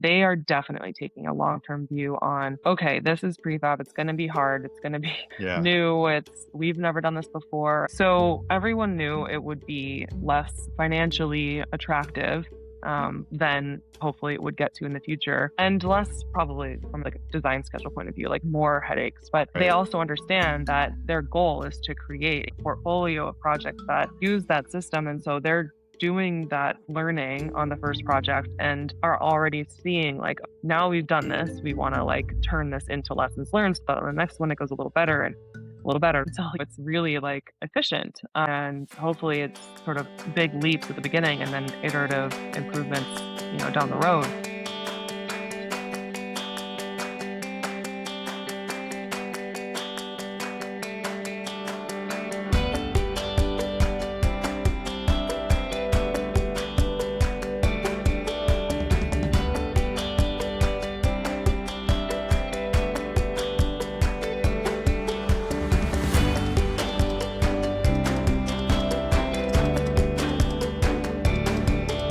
they are definitely taking a long-term view on, okay, this is prefab. It's going to be hard. It's going to be Yeah. new. We've never done this before. So everyone knew it would be less financially attractive than hopefully it would get to in the future, and less probably from like a design schedule point of view, like more headaches. But they Right. also understand that their goal is to create a portfolio of projects that use that system. And so they're doing that learning on the first project and are already seeing like, now we've done this, we want to like turn this into lessons learned so that the next one it goes a little better and a little better until it's really like efficient. And hopefully it's sort of big leaps at the beginning and then iterative improvements, down the road.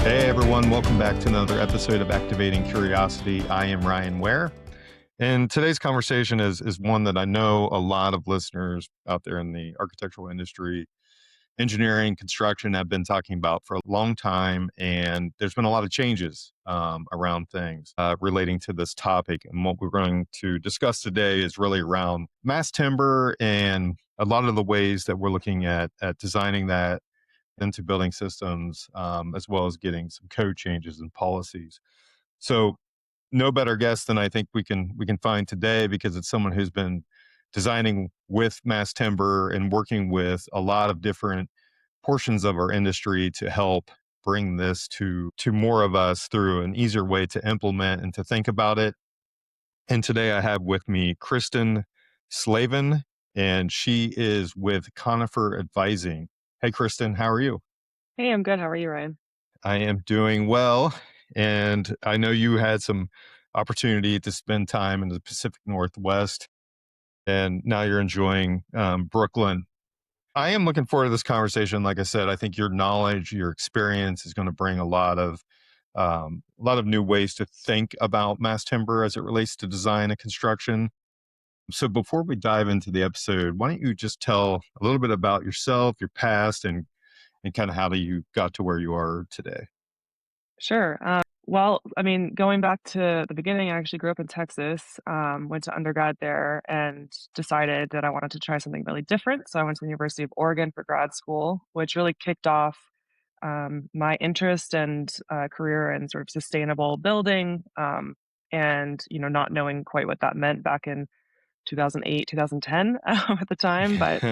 Hey, everyone. Welcome back to another episode of Activating Curiosity. I am Ryan Ware. And today's conversation is one that I know a lot of listeners out there in the architectural industry, engineering, construction have been talking about for a long time. And there's been a lot of changes around things relating to this topic. And what we're going to discuss today is really around mass timber and a lot of the ways that we're looking at designing that into building systems, as well as getting some code changes and policies. So, no better guest than I think we can find today, because it's someone who's been designing with mass timber and working with a lot of different portions of our industry to help bring this to more of us through an easier way to implement and to think about it. And today I have with me Kristen Slavin, and she is with Conifer Advising. Hey, Kristen, how are you? Hey, I'm good. How are you, Ryan? I am doing well. And I know you had some opportunity to spend time in the Pacific Northwest, and now you're enjoying Brooklyn. I am looking forward to this conversation. Like I said, I think your knowledge, your experience is going to bring a lot of new ways to think about mass timber as it relates to design and construction. So before we dive into the episode, why don't you just tell a little bit about yourself, your past, and kind of how you got to where you are today? Sure. Well, I mean, going back to the beginning, I actually grew up in Texas, went to undergrad there, and decided that I wanted to try something really different. So I went to the University of Oregon for grad school, which really kicked off my interest and career in sort of sustainable building, and not knowing quite what that meant back in 2008, 2010 at the time, but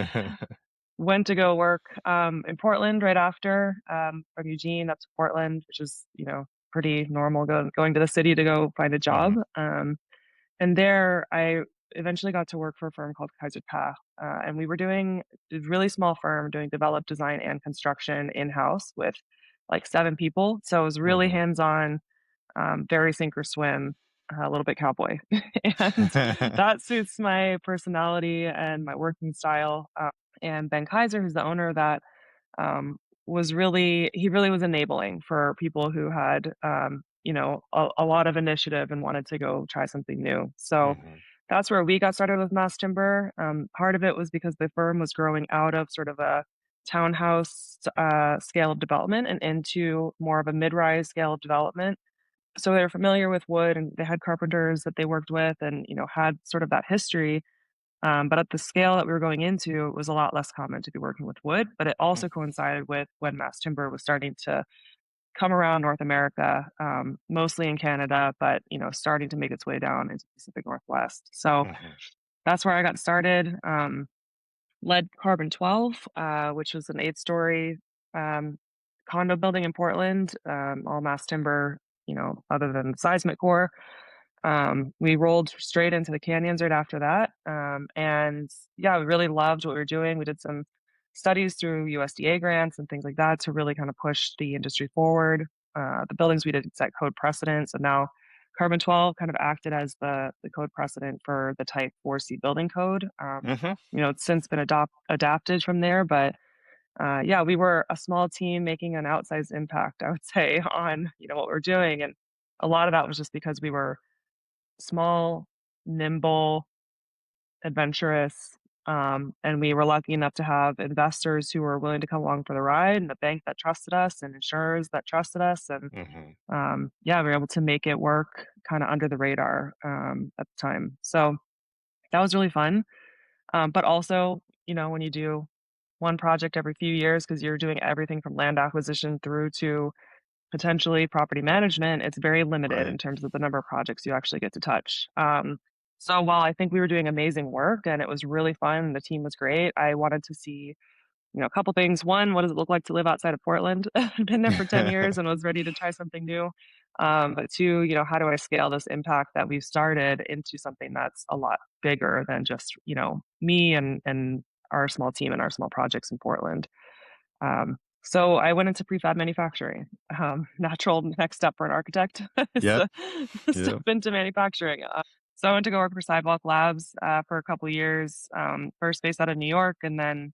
went to go work in Portland right after, from Eugene up to Portland, which is, pretty normal going to the city to go find a job. Mhm. And there I eventually got to work for a firm called Kaiser Path. And we were doing a really small firm doing develop, design, and construction in-house with like 7 people. So it was really Mhm. hands-on, very sink or swim, a little bit cowboy. And that suits my personality and my working style. And Ben Kaiser, who's the owner of that, um, he really was enabling for people who had, a lot of initiative and wanted to go try something new. So Mhm. that's where we got started with mass timber. Part of it was because the firm was growing out of sort of a townhouse scale of development and into more of a mid-rise scale of development. So they were familiar with wood and they had carpenters that they worked with and, had sort of that history. But at the scale that we were going into, it was a lot less common to be working with wood, but it also Mhm. coincided with when mass timber was starting to come around North America, mostly in Canada, but starting to make its way down into the Pacific Northwest. So Mhm. that's where I got started. Led Carbon 12, which was an 8-story um, condo building in Portland, all mass timber, other than the seismic core. We rolled straight into the canyons right after that. And yeah, we really loved what we were doing. We did some studies through USDA grants and things like that to really kind of push the industry forward. The buildings we did set code precedent. So now Carbon 12 kind of acted as the code precedent for the Type 4C building code. Mhm. It's since been adapted from there, but yeah, we were a small team making an outsized impact, I would say, on what we're doing. And a lot of that was just because we were small, nimble, adventurous, and we were lucky enough to have investors who were willing to come along for the ride, and a bank that trusted us, and insurers that trusted us, and Hmm. yeah, we were able to make it work kind of under the radar at the time. So that was really fun. But also, when you do one project every few years, because you're doing everything from land acquisition through to potentially property management, it's very limited Right. in terms of the number of projects you actually get to touch. So while I think we were doing amazing work and it was really fun and the team was great, I wanted to see, a couple things. One, what does it look like to live outside of Portland? I've been there for 10 years and was ready to try something new. But two, how do I scale this impact that we've started into something that's a lot bigger than just, me and our small team and our small projects in Portland. So I went into prefab manufacturing. Natural next step for an architect is Yep. to step Yep. into manufacturing. So I went to go work for Sidewalk Labs for a couple years, first based out of New York, and then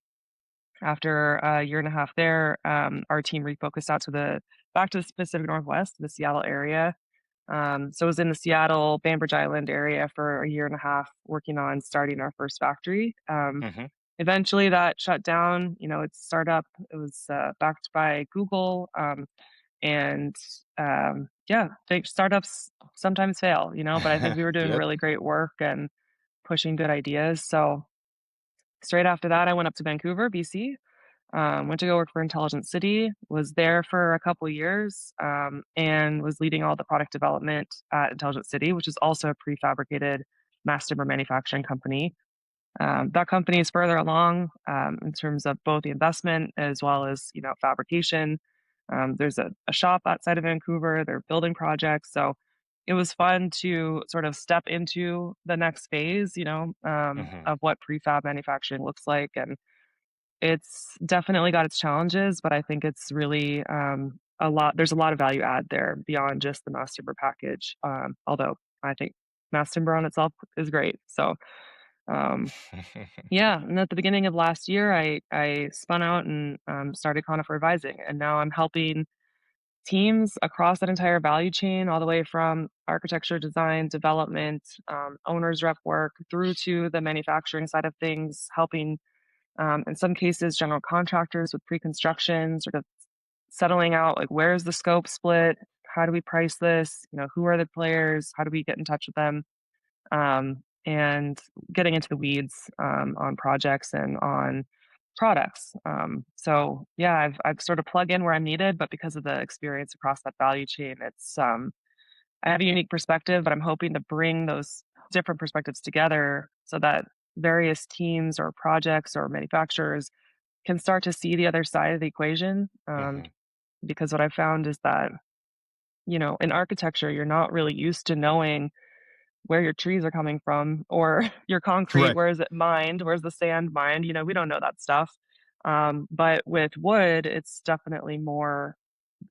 after a year and a half there, our team refocused out to the back to the Pacific Northwest, the Seattle area. So I was in the Seattle, Bainbridge Island area for a year and a half, working on starting our first factory. Hmm. Eventually, that shut down. It's startup. It was backed by Google, and yeah, startups sometimes fail. But I think we were doing Yep. really great work and pushing good ideas. So straight after that, I went up to Vancouver, BC. Went to go work for Intelligent City, was there for a couple years, and was leading all the product development at Intelligent City, which is also a prefabricated mass timber manufacturing company. That company is further along in terms of both the investment as well as fabrication. There's a shop outside of Vancouver. They're building projects, so it was fun to sort of step into the next phase, Hmm. of what prefab manufacturing looks like, and it's definitely got its challenges, but I think it's really a lot. There's a lot of value add there beyond just the mass timber package. Although I think mass timber on itself is great. So um, yeah, and at the beginning of last year, I spun out and started Conifer Advising, and now I'm helping teams across that entire value chain, all the way from architecture, design, development, owners rep work, through to the manufacturing side of things, helping in some cases general contractors with pre-construction, sort of settling out like where's the scope split, how do we price this, who are the players, how do we get in touch with them, and getting into the weeds on projects and on products. So yeah, I've sort of plug in where I'm needed, but because of the experience across that value chain, it's I have a unique perspective, but I'm hoping to bring those different perspectives together so that various teams or projects or manufacturers can start to see the other side of the equation. Hmm. Because what I found is that, in architecture, you're not really used to knowing where your trees are coming from or your concrete, Right. where is it mined, where's the sand mined, we don't know that stuff. But with wood, it's definitely more,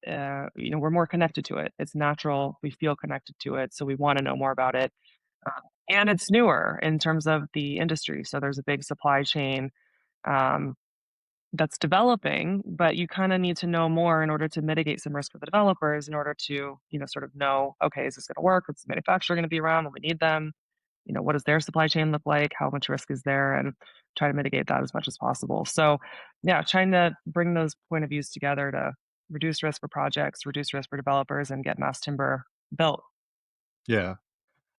we're more connected to it. It's natural. We feel connected to it. So we want to know more about it. And it's newer in terms of the industry. So there's a big supply chain. Um, that's developing, but you kind of need to know more in order to mitigate some risk for the developers, in order to, sort of know, okay, is this going to work? Is the manufacturer going to be around when we need them? What does their supply chain look like? How much risk is there? And try to mitigate that as much as possible. So, yeah, trying to bring those point of views together to reduce risk for projects, reduce risk for developers, and get mass timber built. Yeah.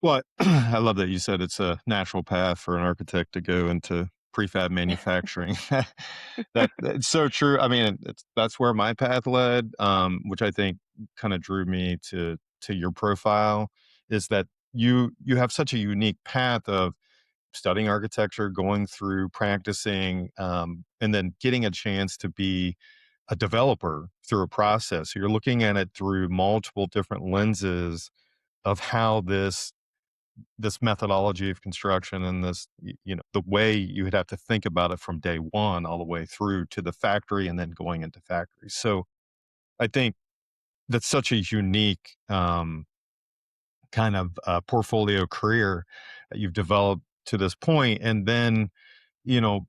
Well, I love that you said it's a natural path for an architect to go into prefab manufacturing. That's so true. I mean, that's where my path led, which I think kind of drew me to your profile. Is that you have such a unique path of studying architecture, going through practicing, and then getting a chance to be a developer through a process. So you're looking at it through multiple different lenses of how this methodology of construction and this the way you would have to think about it from day one all the way through to the factory and then going into factories. So I think that's such a unique kind of portfolio career that you've developed to this point. And then you know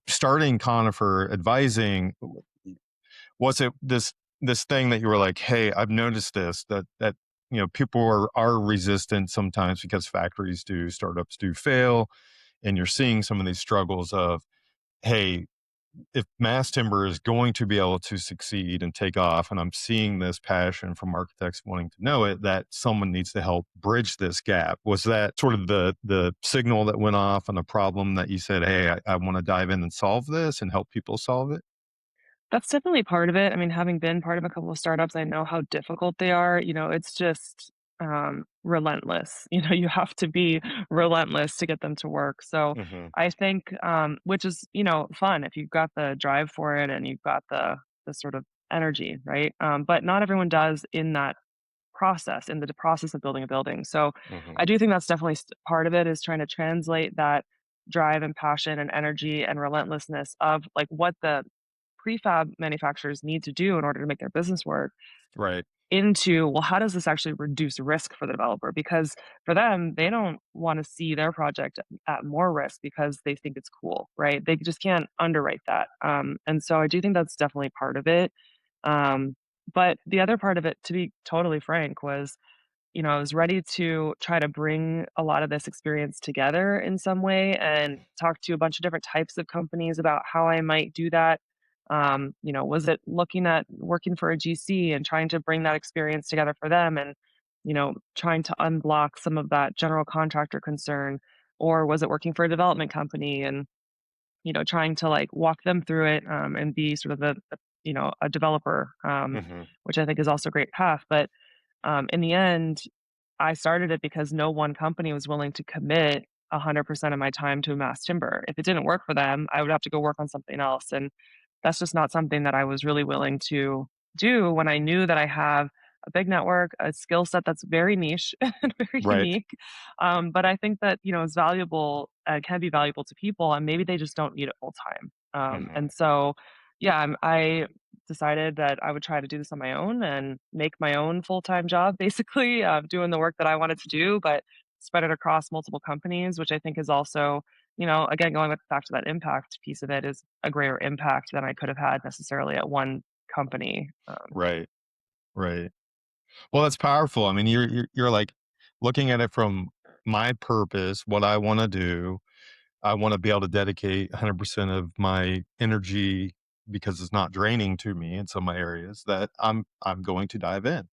starting Conifer Advising, was it this thing that you were like, hey, I've noticed this, that people are resistant sometimes because startups do fail, and you're seeing some of these struggles of, hey, if mass timber is going to be able to succeed and take off, and I'm seeing this passion from architects wanting to know it, that someone needs to help bridge this gap. Was that sort of the signal that went off on the problem that you said, hey, I want to dive in and solve this and help people solve it? That's definitely part of it. I mean, having been part of a couple of startups, I know how difficult they are. It's just relentless. You have to be relentless to get them to work. So Hmm. I think, which is, fun if you've got the drive for it and you've got the sort of energy, right? But not everyone does in the process of building a building. So Hmm. I do think that's definitely part of it is trying to translate that drive and passion and energy and relentlessness of like what the prefab manufacturers need to do in order to make their business work Right. into, well, how does this actually reduce risk for the developer? Because for them, they don't want to see their project at more risk because they think it's cool, right? They just can't underwrite that. And so I do think that's definitely part of it. Um, but the other part of it, to be totally frank, was I was ready to try to bring a lot of this experience together in some way and talk to a bunch of different types of companies about how I might do that. Was it looking at working for a GC and trying to bring that experience together for them and, trying to unblock some of that general contractor concern? Or was it working for a development company and, trying to like walk them through it and be sort of a developer, Hmm. which I think is also a great path. But in the end, I started it because no one company was willing to commit 100% of my time to mass timber. If it didn't work for them, I would have to go work on something else. And that's just not something that I was really willing to do when I knew that I have a big network, a skill set that's very niche and very Right. unique. But I think that, is valuable, can be valuable to people, and maybe they just don't need it full time. Hmm. And so, yeah, I decided that I would try to do this on my own and make my own full-time job basically, doing the work that I wanted to do, but spread it across multiple companies, which I think is also, again, going back to that impact piece of it is a greater impact than I could have had necessarily at one company. Right. Right. Well, that's powerful. I mean, you're like looking at it from my purpose, what I want to do. I want to be able to dedicate 100% of my energy because it's not draining to me in some areas that I'm going to dive in.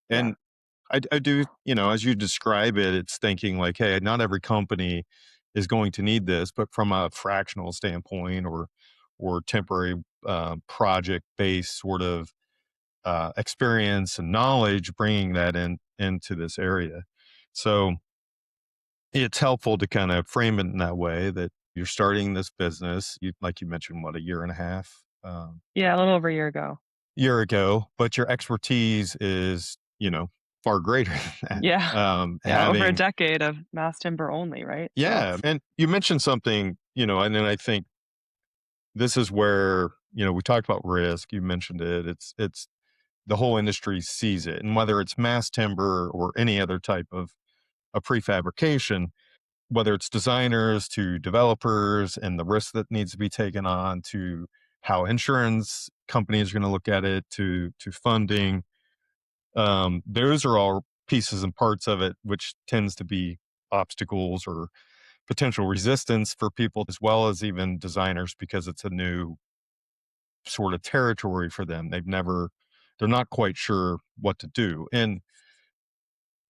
Yeah. And I do, as you describe it, it's thinking like, hey, not every company is going to need this, but from a fractional standpoint or temporary project based sort of experience and knowledge, bringing that into this area. So it's helpful to kind of frame it in that way that you're starting this business. Like you mentioned, what, a year and a half, Yeah, a little over a year ago. year ago, but your expertise is, far greater than that. Yeah. Yeah, over a Having, decade of mass timber only, right? So yeah. it's And you mentioned something, and then I think this is where, we talked about risk. You mentioned it. It's the whole industry sees it. And whether it's mass timber or any other type of prefabrication, whether it's designers to developers and the risk that needs to be taken on to how insurance companies are going to look at it to funding, those are all pieces and parts of it, which tends to be obstacles or potential resistance for people as well as even designers because it's a new sort of territory for them. They're not quite sure what to do. And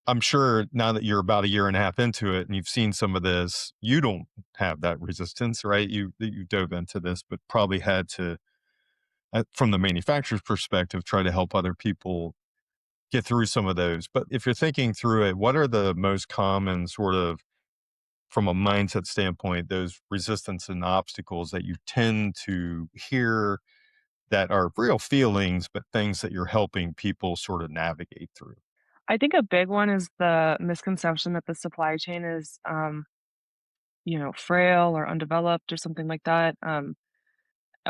I'm sure now that you're about a year and a half into it and you've seen some of this, you don't have that resistance, right? You dove into this, but probably had to, from the manufacturer's perspective, try to help other people get through some of those. But if you're thinking through it, what are the most common sort of, from a mindset standpoint, those resistance and obstacles that you tend to hear that are real feelings, but things that you're helping people sort of navigate through? I think a big one is the misconception that the supply chain is, frail or undeveloped or something like that,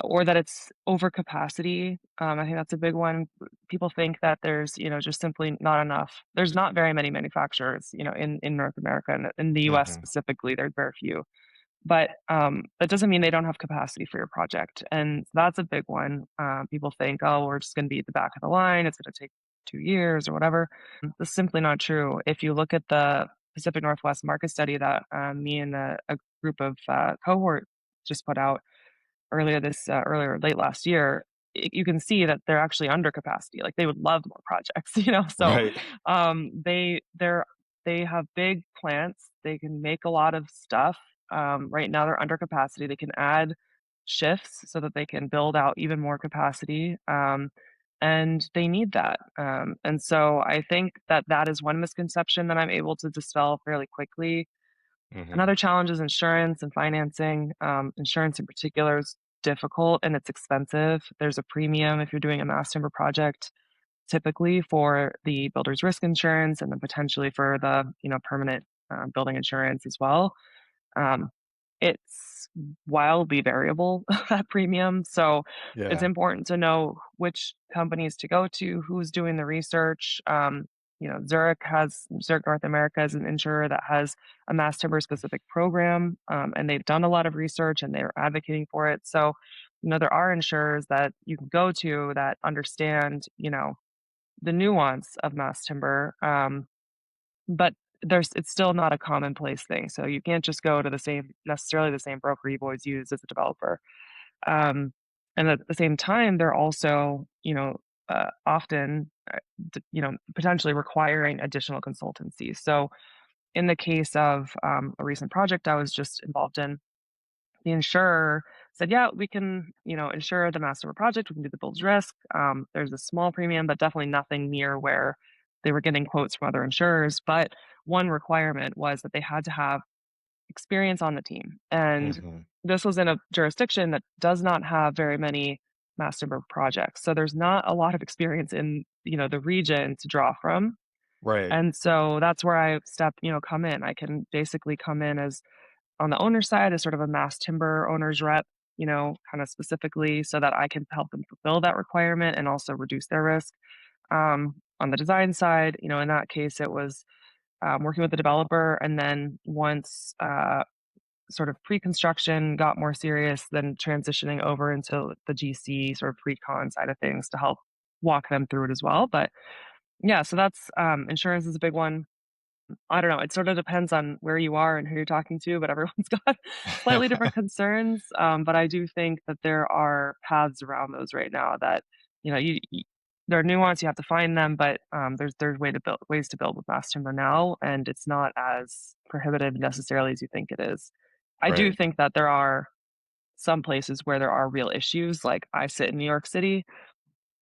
or that it's overcapacity. I think that's a big one. People think that there's, just simply not enough. There's not very many manufacturers, in North America and in the US Hmm. specifically. There's very few. But that doesn't mean they don't have capacity for your project, and that's a big one. People think, oh, we're just going to be at the back of the line. It's going to take 2 years or whatever. That's simply not true. If you look at the Pacific Northwest market study that me and a group of cohort just put out earlier late last year, you can see that they're actually under capacity. Like they would love more projects, So Right. they have big plants. They can make a lot of stuff. Right now they're under capacity. They can add shifts so that they can build out even more capacity. And they need that. And so I think that that is one misconception that I'm able to dispel fairly quickly. Hmm. Another challenge is insurance and financing. Insurance in particular is difficult and it's expensive. There's a premium if you're doing a mass timber project, typically for the builder's risk insurance and then potentially for the permanent building insurance as well. Um, it's wildly variable, that premium, so it's Yeah. important to know which companies to go to, who's doing the research. Zurich North America is an insurer that has a mass timber specific program, and they've done a lot of research and they're advocating for it. So, there are insurers that you can go to that understand, the nuance of mass timber. But it's still not a commonplace thing, so you can't just go to the same broker you've always used as a developer. Um, and at the same time, they're also, often, potentially requiring additional consultancy. So in the case of, a recent project I was just involved in, the insurer said, "Yeah, we can, insure the master of a project. We can do the build's risk. There's a small premium, but definitely nothing near where they were getting quotes from other insurers." But one requirement was that they had to have experience on the team, and Hmm. this was in a jurisdiction that does not have very many mass timber projects. So there's not a lot of experience in the region to draw from, Right. and so that's where come in. I can basically come in as on the owner side as sort of a mass timber owner's rep, kind of specifically so that I can help them fulfill that requirement and also reduce their risk. On the design side, in that case, it was working with the developer. And then once sort of pre construction got more serious, then transitioning over into the GC sort of pre con side of things to help walk them through it as well. But yeah, so that's insurance is a big one. I don't know, it sort of depends on where you are and who you're talking to, but everyone's got slightly different concerns, but I do think that there are paths around those right now that, you there are nuance, you have to find them, but, there's ways to build with mass timber now, and it's not as prohibitive necessarily as you think it is. I do Right. think that there are some places where there are real issues, like, I sit in New York City.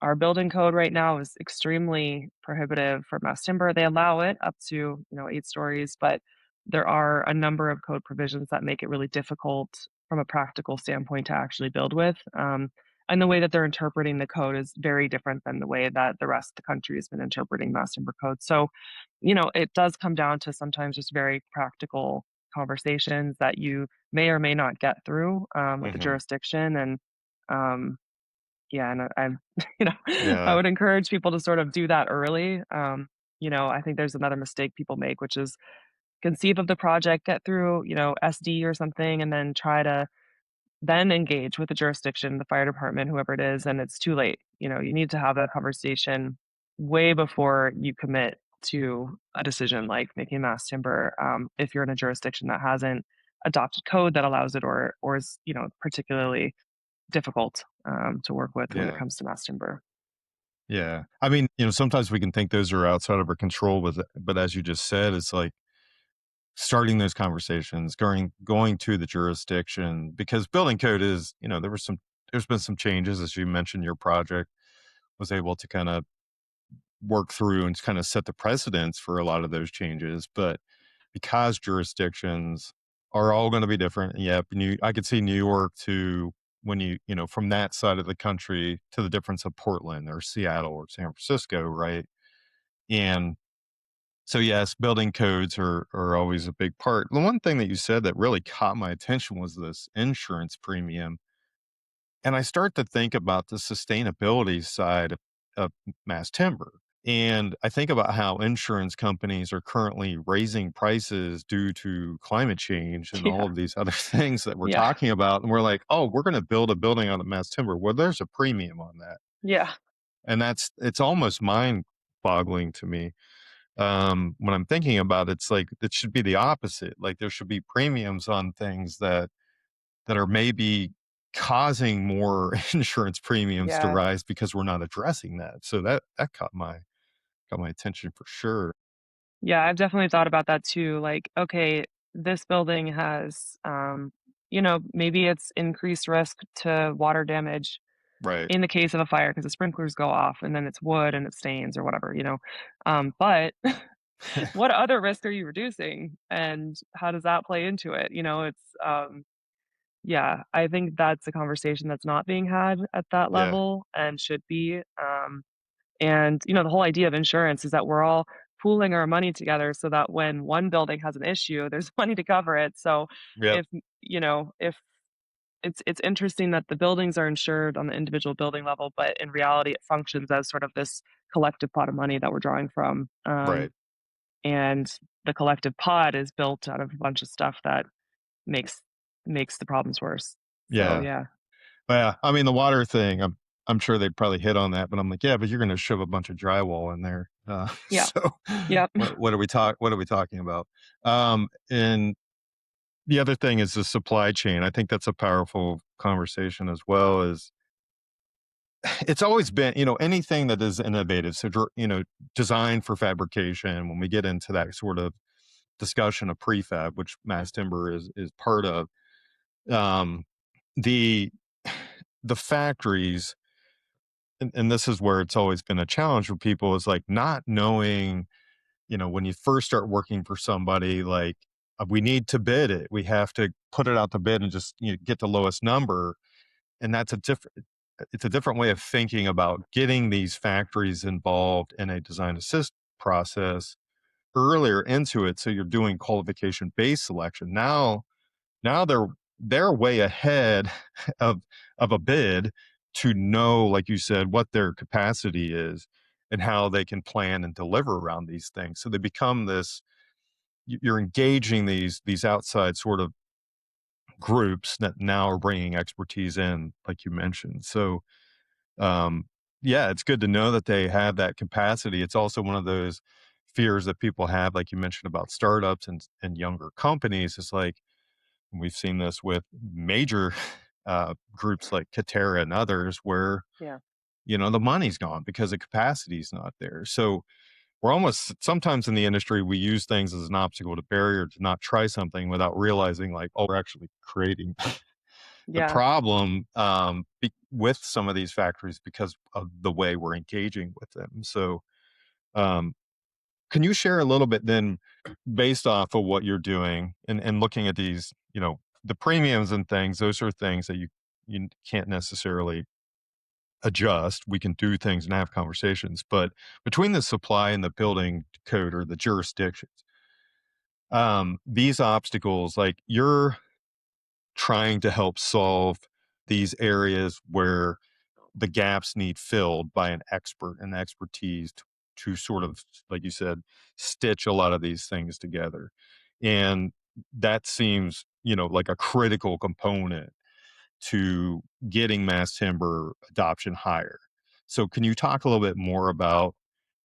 Our building code right now is extremely prohibitive for mass timber. They allow it up to, 8 stories, but there are a number of code provisions that make it really difficult from a practical standpoint to actually build with. And the way that they're interpreting the code is very different than the way that the rest of the country has been interpreting mass timber code. So, it does come down to sometimes just very practical conversations that you may or may not get through with the Hmm. jurisdiction. And um, yeah, and I'm I Yeah. would encourage people to sort of do that early. I think there's another mistake people make, which is conceive of the project, get through, SD or something, and then try to then engage with the jurisdiction, the fire department, whoever it is, and it's too late. You need to have that conversation way before you commit to a decision like making mass timber. If you're in a jurisdiction that hasn't adopted code that allows it or is, particularly difficult, to work with when it Yeah. comes to mass timber. Yeah. I mean, sometimes we can think those are outside of our control but as you just said, it's like starting those conversations, going to the jurisdiction because building code is, there's been some changes as you mentioned your project was able to kind of work through and kind of set the precedents for a lot of those changes. But because jurisdictions are all going to be different, yep, I could see New York to when from that side of the country to the difference of Portland or Seattle or San Francisco, right? And so yes, building codes are always a big part. The one thing that you said that really caught my attention was this insurance premium. And I start to think about the sustainability side of mass timber. And I think about how insurance companies are currently raising prices due to climate change and all Yeah, of these other things that we're yeah, talking about. And we're like, oh, we're going to build a building on a mass timber. Well, there's a premium on that. yeah, And it's almost mind. boggling to me. When I'm thinking about it, it's like it should be the opposite. Like there should be premiums on things that are maybe causing more insurance premiums to Yeah. rise because we're not addressing that. So that caught my attention for sure. Yeah, I've definitely thought about that too. Like, okay, this building has, maybe it's increased risk to water damage Right. in the case of a fire because the sprinklers go off and then it's wood and it stains or whatever. But what other risk are you reducing and how does that play into it? Yeah, I think that's a conversation that's not being had at that Yeah. level and should be. And, the whole idea of insurance is that we're all pooling our money together so that when one building has an issue, there's money to cover it. So Yep. if it's interesting that the buildings are insured on the individual building level, but in reality, it functions as sort of this collective pot of money that we're drawing from. Right. And the collective pot is built out of a bunch of stuff that makes makes the problems worse. So Yeah. yeah. Yeah. I mean, the water thing, I'm sure they'd probably hit on that, but I'm like, yeah, but you're going to shove a bunch of drywall in there. Yeah. So Yep. what are we talking about? And the other thing is the supply chain. I think that's a powerful conversation as well. Is it's always been, anything that is innovative. So, designed for fabrication. When we get into that sort of discussion of prefab, which mass timber is part of, um, the the factories, and this is where it's always been a challenge for people, is like not knowing, when you first start working for somebody, like we need to bid it, we have to put it out to bid and just get the lowest number, and that's a different it's a different way of thinking about getting these factories involved in a design assist process earlier into it, so you're doing qualification based selection. Now they're way ahead of a bid to know, like you said, what their capacity is and how they can plan and deliver around these things. So they become this you're engaging these outside sort of groups that now are bringing expertise in, like you mentioned. So, um, yeah, it's good to know that they have that capacity. It's also one of those fears that people have, like you mentioned about startups and younger companies. It's like, we've seen this with major groups like Katera and others where, Yeah. the money's gone because the capacity is not there. So we're almost sometimes in the industry, we use things as an obstacle to barrier to not try something without realizing like, oh, we're actually creating the Yeah. problem with some of these factories because of the way we're engaging with them. So, um, can you share a little bit then, based off of what you're doing and looking at these, the premiums and things, those are things that you can't necessarily adjust. We can do things and have conversations, but between the supply and the building code or the jurisdictions, these obstacles, like you're trying to help solve these areas where the gaps need filled by an expert and expertise to sort of, like you said, stitch a lot of these things together. And that seems, like a critical component to getting mass timber adoption higher. So, can you talk a little bit more about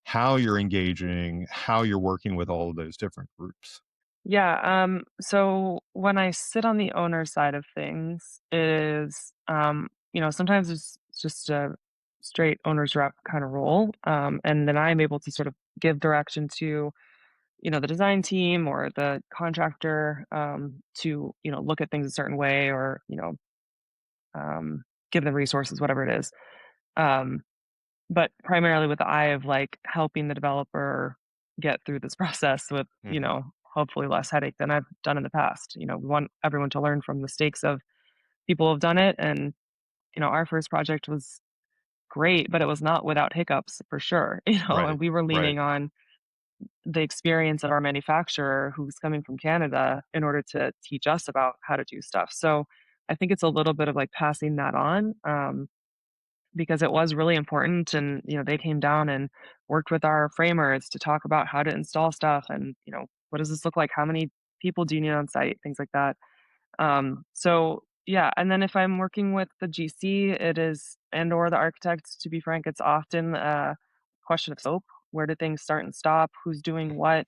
how you're engaging, how you're working with all of those different groups? Yeah, so when I sit on the owner side of things is, sometimes it's just a straight owner's rep kind of role. And then I'm able to sort of give direction to, the design team or the contractor, to, look at things a certain way or, give them resources, whatever it is. Um, but primarily with the eye of like helping the developer get through this process with, Hmm. hopefully less headache than I've done in the past. We want everyone to learn from mistakes of people who have done it. And, our first project was great, but it was not without hiccups for sure, Right, and we were right. leaning on the experience of our manufacturer who's coming from Canada in order to teach us about how to do stuff. So I think it's a little bit of like passing that on. Because it was really important and, they came down and worked with our framers to talk about how to install stuff and, what does this look like? How many people do you need on site? Things like that. So yeah, and then if I'm working with the GC, it is and or the architect, to be frank, it's often a question of scope. Where do things start and stop? Who's doing what?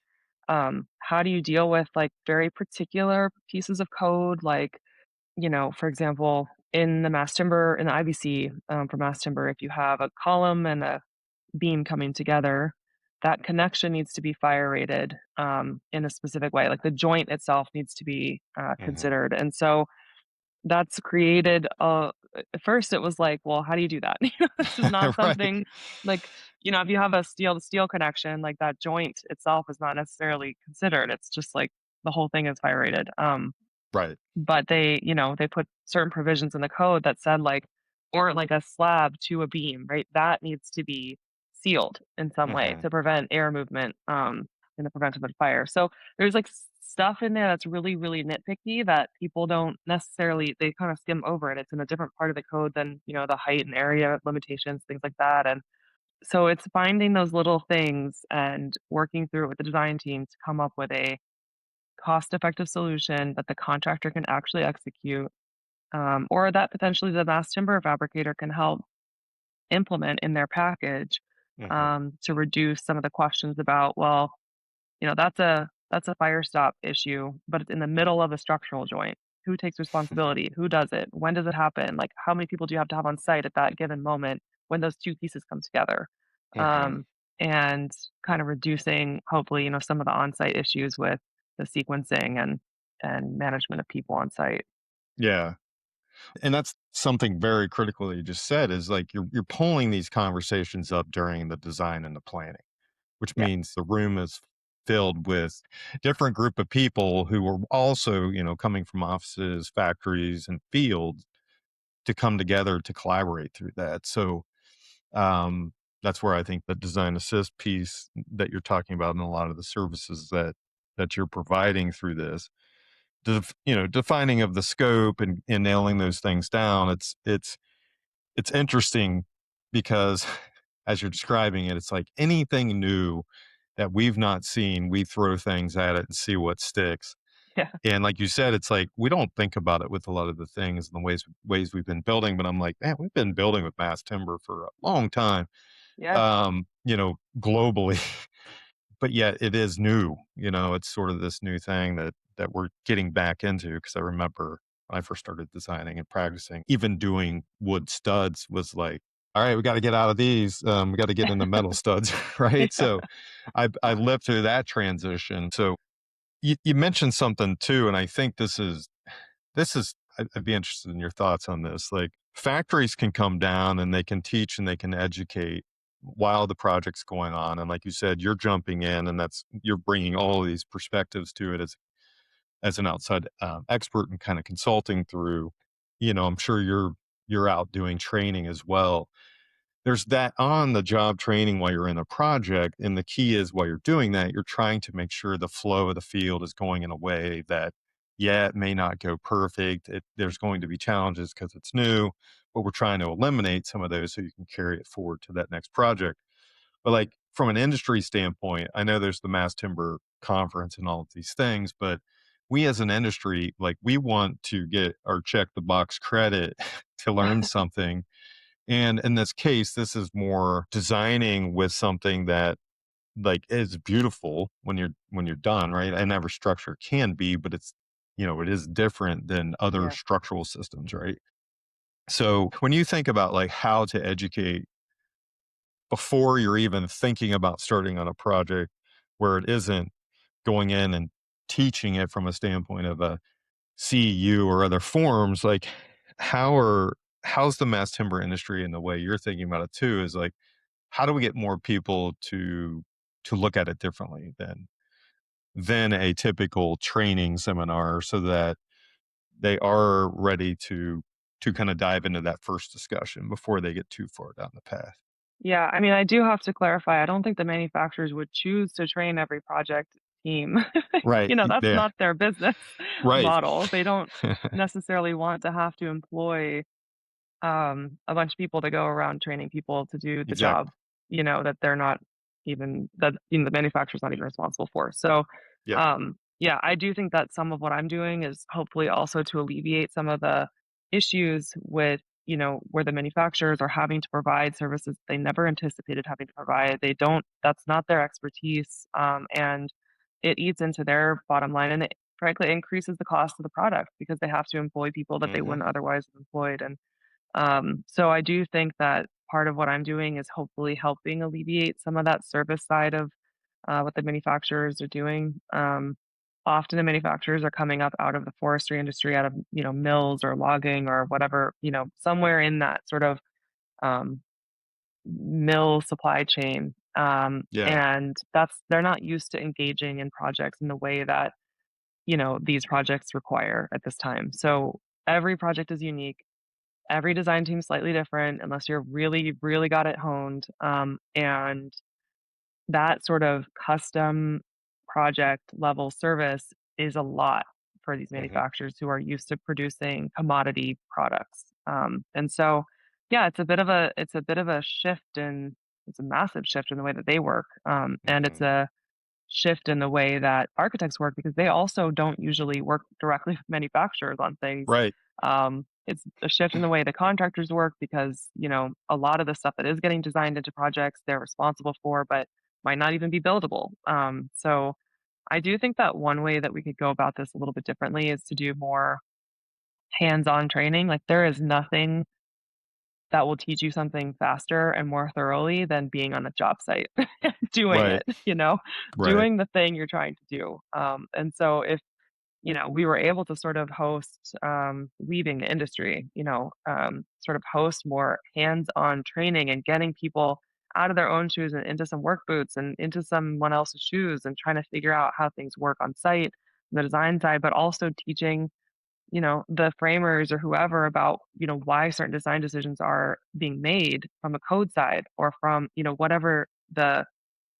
How do you deal with like very particular pieces of code? Like, for example, in the mass timber, in the IBC for mass timber, if you have a column and a beam coming together, that connection needs to be fire rated in a specific way. Like the joint itself needs to be Hmm. considered. And so that's created at first it was like, well, how do you do that? This is not Right. something like, if you have a steel to steel connection, like that joint itself is not necessarily considered. It's just like the whole thing is fire rated. Right. But they put certain provisions in the code that said, like or like a slab to a beam, right? That needs to be sealed in some way Hmm. to prevent air movement, and the prevention of fire. So there's, like, stuff in there that's really, really nitpicky that people don't necessarily they kinda skim over it. It's in a different part of the code than, the height and area limitations, things like that, and so it's finding those little things and working through it with the design team to come up with a cost-effective solution that the contractor can actually execute, or that potentially the mass timber fabricator can help implement in their package, Hmm. to reduce some of the questions about, well, that's a fire stop issue, but it's in the middle of a structural joint. Who takes responsibility? Who does it? When does it happen? Like, how many people do you have on site at that given moment when those 2 pieces come together? Hmm. Um, and kind of reducing, hopefully, some of the on-site issues with the sequencing and management of people on site. Yeah. And that's something very critical that you just said is like you're pulling these conversations up during the design and the planning, which Yeah. means the room is filled with different group of people who are also, coming from offices, factories, and fields to come together to collaborate through that. So um, that's where I think the design assist piece that you're talking about and a lot of the services that you're providing through this defining of the scope and nailing those things down. It's interesting because as you're describing it, it's like anything new that we've not seen, we throw things at it and see what sticks. Yeah. And like you said, it's like we don't think about it with a lot of the things and the ways we've been building. But I'm like, man, we've been building with mass timber for a long time, Yeah. globally. But yet it is new, it's sort of this new thing that we're getting back into. Because I remember when I first started designing and practicing, even doing wood studs was like, "All right, we gotta get out of these, we gotta get into metal studs," right? Yeah. So, I lived through that transition. So, you mentioned something too, and I think this is I'd be interested in your thoughts on this. Like, factories can come down and they can teach and they can educate while the project's going on. And like you said, you're jumping in and you're bringing all of these perspectives to it as an outside expert and kind of consulting through. I'm sure you're out doing training as well. There's that on the job training while you're in a project. And the key is while you're doing that, you're trying to make sure the flow of the field is going in a way that, yeah, it may not go perfect. There's going to be challenges because it's new, but we're trying to eliminate some of those so you can carry it forward to that next project. But like from an industry standpoint, I know there's the Mass Timber Conference and all of these things, but we as an industry, like we want to get our check the box credit to learn something, and in this case, this is more designing with something that like is beautiful when you're done, right? And every structure can be, but it is different than other Yeah. structural systems, right? So when you think about like how to educate before you're even thinking about starting on a project where it isn't going in and teaching it from a standpoint of a CEU or other forms, like how are how's the mass timber industry and the way you're thinking about it too is like how do we get more people to look at it differently than a typical training seminar so that they are ready to kind of dive into that first discussion before they get too far down the path. Yeah, I mean, I do have to clarify, I don't think the manufacturers would choose to train every project team. Right. That's Yeah. not their business Right. model. They don't necessarily want to have to employ, a bunch of people to go around training people to do the job, Exactly. that they're not even that, the manufacturer's not even responsible for. So, Yep. yeah, I do think that some of what I'm doing is hopefully also to alleviate some of the issues with, where the manufacturers are having to provide services they never anticipated having to provide. They don't That's not their expertise, and it eats into their bottom line, and it frankly increases the cost of the product because they have to employ people that they Hmm. wouldn't otherwise have employed, and so I do think that part of what I'm doing is hopefully helping alleviate some of that service side of what the manufacturers are doing. Often the manufacturers are coming up out of the forestry industry, out of mills or logging or whatever, somewhere in that sort of um, mill supply chain, Yeah. and they're not used to engaging in projects in the way that these projects require at this time. So every project is unique. Every design team is slightly different unless you're really, really got it honed. And that sort of custom project level service is a lot for these Hmm. manufacturers who are used to producing commodity products. And so, yeah, it's a bit of a shift, and it's a massive shift in the way that they work. And it's Hmm. a shift in the way that architects work because they also don't usually work directly with manufacturers on things. Right. It's a shift in the way the contractors work because, a lot of the stuff that is getting designed into projects they're responsible for, but might not even be buildable. So I do think that one way that we could go about this a little bit differently is to do more hands-on training. Like there is nothing that will teach you something faster and more thoroughly than being on a job site doing Right. it, Right. doing the thing you're trying to do. And so if we were able to sort of host, leaving the industry, sort of host more hands-on training and getting people out of their own shoes and into some work boots and into someone else's shoes and trying to figure out how things work on site, the design side, but also teaching, the framers or whoever about, why certain design decisions are being made from a code side or from, whatever the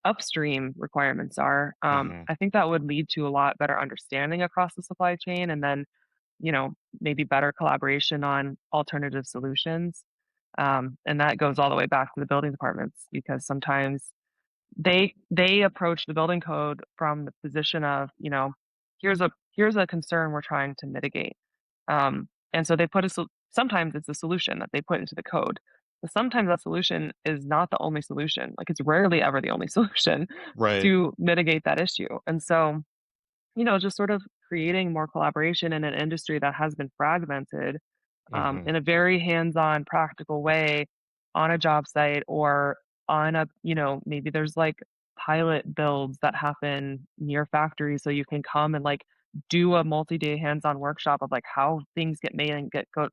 upstream requirements are. Hmm. I think that would lead to a lot better understanding across the supply chain and then, maybe better collaboration on alternative solutions. And that goes all the way back to the building departments because sometimes they approach the building code from the position of, here's a concern we're trying to mitigate. And so they put sometimes it's a solution that they put into the code. But sometimes that solution is not the only solution. Like it's rarely ever the only solution Right. to mitigate that issue. And so, just sort of creating more collaboration in an industry that has been fragmented, Hmm. in a very hands-on, practical way on a job site or on maybe there's like pilot builds that happen near factories so you can come and like do a multi-day hands-on workshop of like how things get made and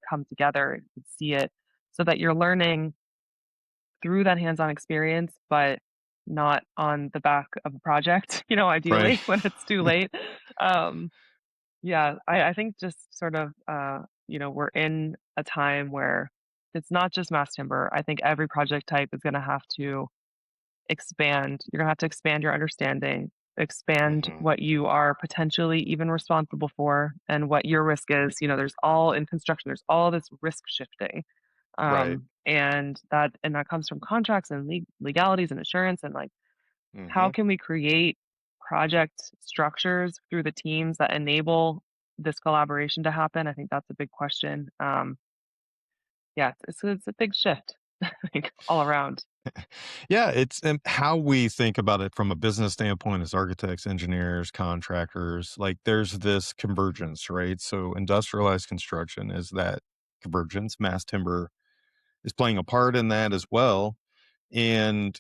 come together and see it so that you're learning through that hands-on experience, but not on the back of a project, Right. ideally when it's too late. Um, yeah, I think just sort of, we're in a time where it's not just mass timber. I think every project type is gonna have to expand. You're gonna have to expand your understanding, expand Hmm. what you are potentially even responsible for and what your risk is. There's all in construction, there's all this risk shifting. Right. And that comes from contracts and legalities and insurance and like how Hmm. can we create project structures through the teams that enable this collaboration to happen? I think that's a big question. Yeah, it's a big shift, I think, all around. Yeah, it's how we think about it from a business standpoint as architects, engineers, contractors. Like there's this convergence, right? So industrialized construction is that convergence. Mass timber is playing a part in that as well. And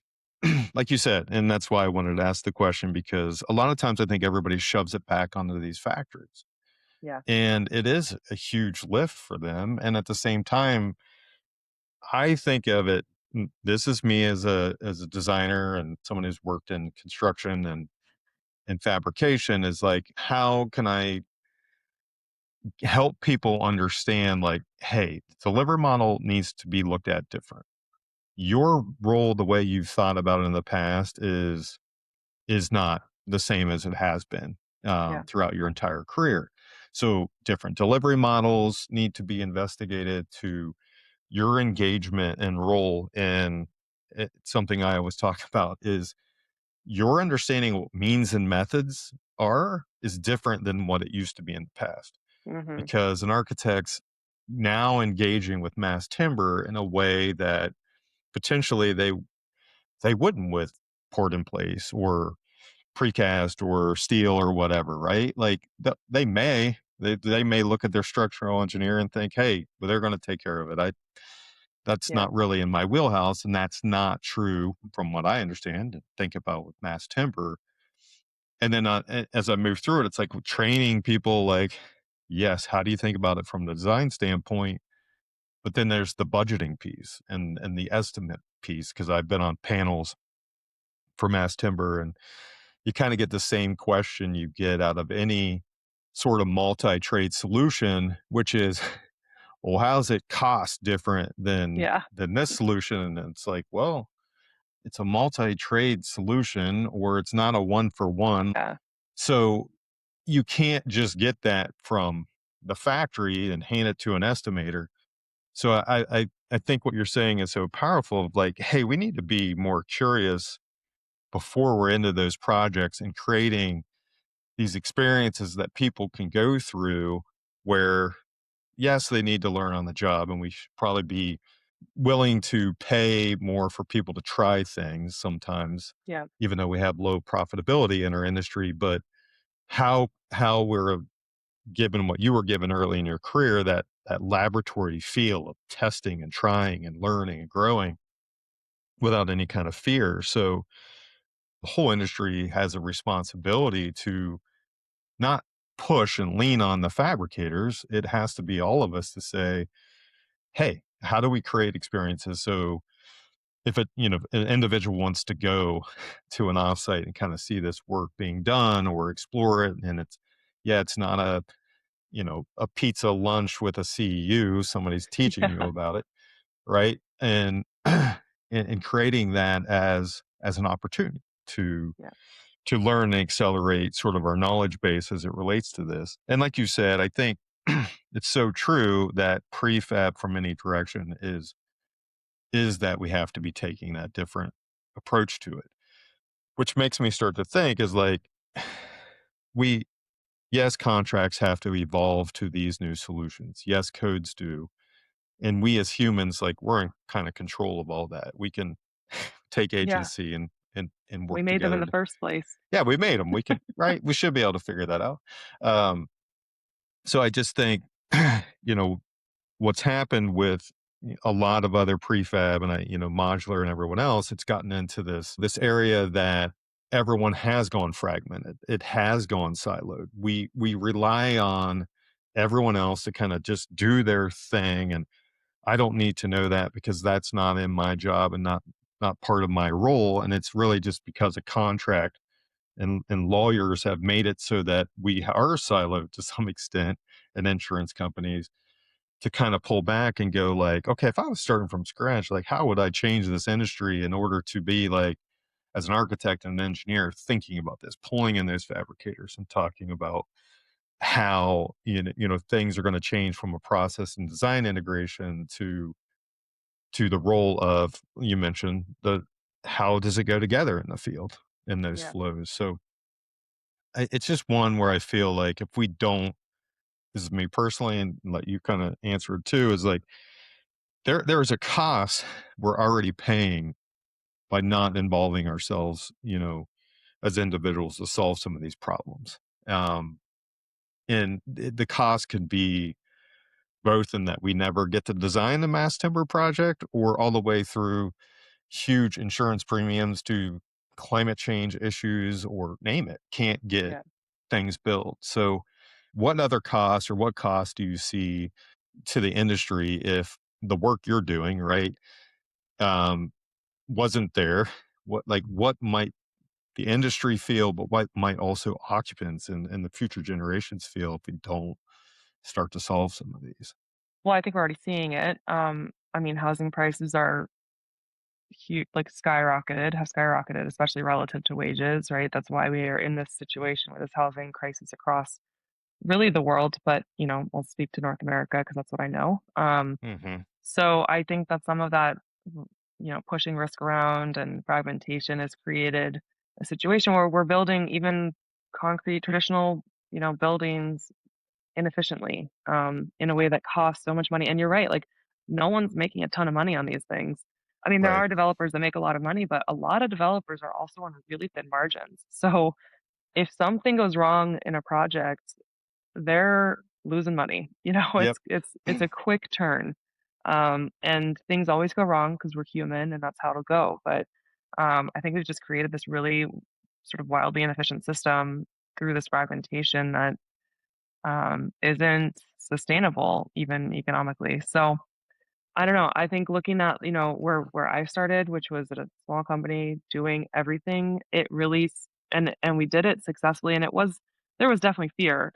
like you said, and that's why I wanted to ask the question because a lot of times I think everybody shoves it back onto these factories. Yeah. And it is a huge lift for them. And at the same time, I think of it, this is me as a designer and someone who's worked in construction and fabrication is like, how can I help people understand like, hey, the delivery model needs to be looked at different. Your role, the way you've thought about it in the past is not the same as it has been Yeah. throughout your entire career. So different delivery models need to be investigated to your engagement and role in it. Something I always talk about is your understanding what means and methods are is different than what it used to be in the past. Mhm. Because an architect's now engaging with mass timber in a way that potentially they wouldn't with port in place or precast or steel or whatever, right? Like they may look at their structural engineer and think, hey, well, they're going to take care of it. I That's Yeah. not really in my wheelhouse, and that's not true from what I understand. Think about with mass timber, and then as I move through it, it's like training people. Like, yes, how do you think about it from the design standpoint? But then there's the budgeting piece and the estimate piece because I've been on panels for mass timber, and you kind of get the same question you get out of any sort of multi-trade solution, which is, well, how's it cost different Yeah. than this solution? And it's like, well, it's a multi-trade solution or it's not a one for one. Yeah. So you can't just get that from the factory and hand it to an estimator. So I think what you're saying is so powerful of like, hey, we need to be more curious before we're into those projects and creating these experiences that people can go through where yes, they need to learn on the job and we should probably be willing to pay more for people to try things sometimes, Yeah. even though we have low profitability in our industry. But how we're given what you were given early in your career, that laboratory feel of testing and trying and learning and growing without any kind of fear. So the whole industry has a responsibility to not push and lean on the fabricators. It has to be all of us to say, hey, how do we create experiences so if an individual wants to go to an offsite and kind of see this work being done or explore it, and it's not a pizza lunch with a CEU, somebody's teaching you Yeah. about it, right? And and creating that as an opportunity to Yeah. to learn and accelerate sort of our knowledge base as it relates to this. And like you said, I think it's so true that prefab from any direction is that we have to be taking that different approach to it, which makes me start to think is like we yes, contracts have to evolve to these new solutions. Yes, codes do. And we as humans, like we're in kind of control of all that. We can take Yeah. agency and We work made them in together the first place. yeah, we made them. We can, right? We should be able to figure that out. Um, so I just think, you know, what's happened with a lot of other prefab and modular and everyone else, it's gotten into this area that everyone has gone fragmented. It has gone siloed. We rely on everyone else to kind of just do their thing, and I don't need to know that because that's not in my job and not part of my role. And it's really just because of contract and lawyers have made it so that we are siloed to some extent, and insurance companies to kind of pull back and go like, okay, if I was starting from scratch, like how would I change this industry in order to be like, as an architect and an engineer, thinking about this, pulling in those fabricators and talking about how things are going to change from a process and design integration to the role of you mentioned the how does it go together in the field in those Yeah. flows. So it's just one where I feel like if we don't, this is me personally, and let you kind of answer it too, is like there is a cost we're already paying by not involving ourselves, as individuals to solve some of these problems. Um, and the cost could be both in that we never get to design the mass timber project, or all the way through huge insurance premiums to climate change issues, or name it, can't get Yeah. things built. So, what other costs or what costs do you see to the industry if the work you're doing, right, um, wasn't there? What might the industry feel, but what might also occupants and the future generations feel if we don't start to solve some of these? Well, I think we're already seeing it. I mean, housing prices are huge, like have skyrocketed, especially relative to wages, right? That's why we are in this situation with this housing crisis across really the world, but I'll speak to North America because that's what I know. Hmm. So I think that some of that, pushing risk around and fragmentation has created a situation where we're building even concrete, traditional, buildings inefficiently, in a way that costs so much money. And you're right, like no one's making a ton of money on these things. I mean, there Right. are developers that make a lot of money, but a lot of developers are also on really thin margins. So if something goes wrong in a project, they're losing money. You know, Yep. it's a quick turn. And things always go wrong because we're human and that's how it'll go. But I think we've just created this really sort of wildly inefficient system through this fragmentation that isn't sustainable even economically. So I don't know. I think looking at, where I started, which was at a small company doing everything, it really and we did it successfully and there was definitely fear.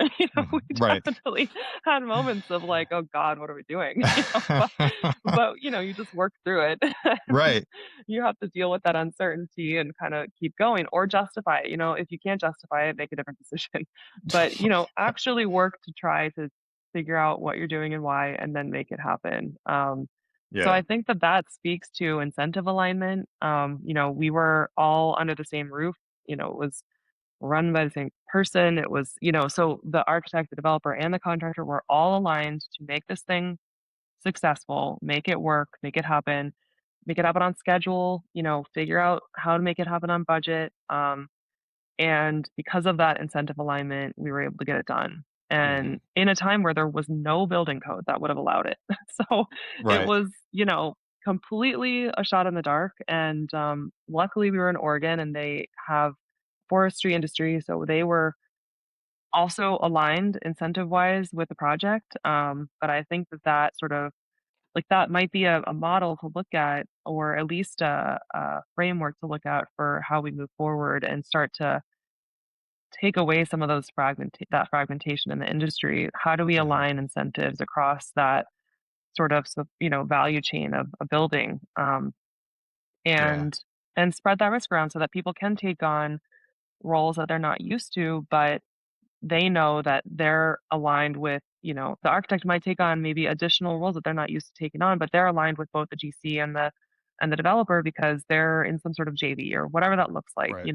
We Right. definitely had moments of like, "Oh god, what are we doing?" But you just work through it and Right. you have to deal with that uncertainty and kind of keep going or justify it. If you can't justify it, make a different decision. But, actually work to try to figure out what you're doing and why and then make it happen. So Yeah. I think that that speaks to incentive alignment. We were all under the same roof. It was run by the same person. It was, so the architect, the developer, and the contractor were all aligned to make this thing successful, make it work, make it happen on schedule, figure out how to make it happen on budget. And because of that incentive alignment, we were able to get it done. And Mhm. in a time where there was no building code that would have allowed it. So it Right. was, completely a shot in the dark. And luckily, we were in Oregon and they have forestry industry. So they were also aligned incentive wise with the project. But I think that that sort of like that might be a model to look at, or at least a framework to look at for how we move forward and start to take away some of that fragmentation in the industry. How do we Mhm. align incentives across that sort of value chain of a building, Yeah. and spread that risk around so that people can take on roles that they're not used to, but they know that they're aligned with, the architect might take on maybe additional roles that they're not used to taking on, but they're aligned with both the GC and the developer because they're in some sort of JV or whatever that looks like, Right.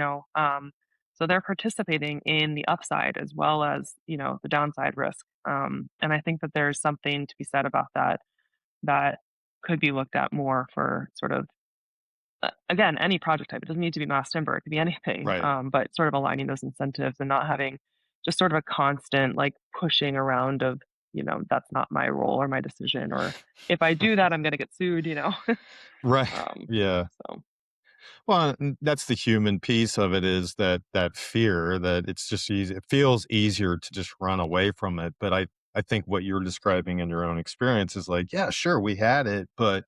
so they're participating in the upside as well as, the downside risk. And I think that there's something to be said about that that could be looked at more for sort of again, any project type. It doesn't need to be mass timber. It could be anything, Right. but sort of aligning those incentives and not having just sort of a constant like pushing around of, that's not my role or my decision, or if I do that, I'm going to get sued. Right. Um, Yeah. so Well, that's the human piece of it, is that fear that it's just easy. It feels easier to just run away from it. But I think what you're describing in your own experience is like, yeah, sure, we had it, but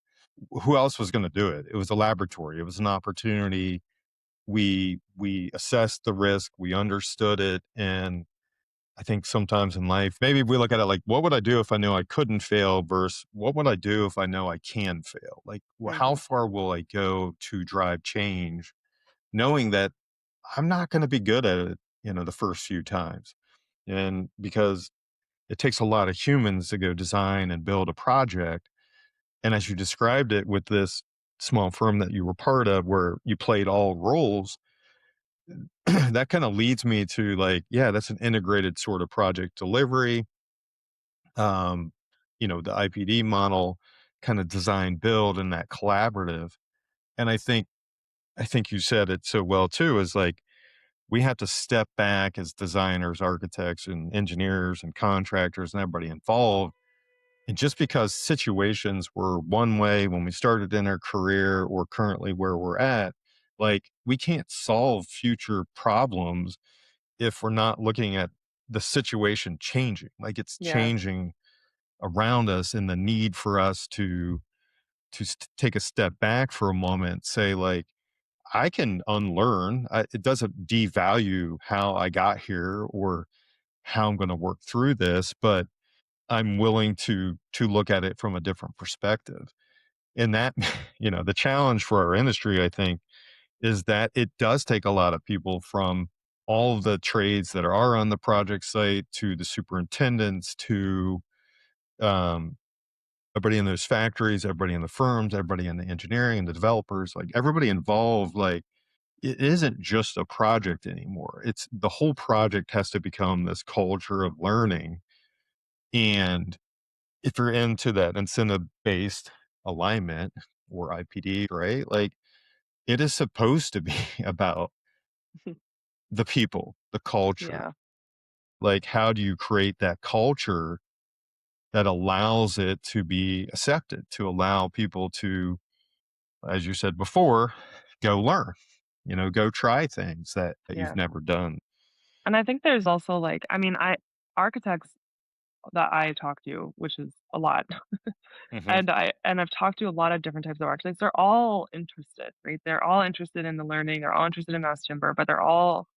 who else was going to do it? It was a laboratory. It was an opportunity. We assessed the risk. We understood it. And I think sometimes in life, maybe we look at it like, what would I do if I knew I couldn't fail versus what would I do if I know I can fail? Like, how mhm. far will I go to drive change, knowing that I'm not going to be good at it, the first few times? And because it takes a lot of humans to go design and build a project. And as you described it with this small firm that you were part of, where you played all roles, that kind of leads me to like, yeah, that's an integrated sort of project delivery. um, the IPD model, kind of design build and that collaborative. And I think you said it so well too, is like we have to step back as designers, architects, and engineers and contractors and everybody involved. And just because situations were one way when we started in our career or currently where we're at, like we can't solve future problems if we're not looking at the situation changing. Like it's Yeah, changing around us, and the need for us to take a step back for a moment, say like, I can unlearn. It doesn't devalue how I got here or how I'm going to work through this, but I'm willing to look at it from a different perspective. And that, the challenge for our industry, I think, is that it does take a lot of people from all of the trades that are on the project site to the superintendents to um, everybody in those factories, everybody in the firms, everybody in the engineering and the developers, like everybody involved. Like it isn't just a project anymore. It's the whole project has to become this culture of learning And if you're into that incentive-based alignment or IPD, right? Like, it is supposed to be about the people, the culture. Yeah, Like, how do you create that culture that allows it to be accepted, to allow people to, as you said before, go learn, go try things that you've yeah. never done. And I think there's also, like, I mean, I architects that I talk to, which is a lot, Hmm. and I've talked to a lot of different types of architects. They're all interested, right? They're all interested in the learning. They're all interested in mass timber, but they're all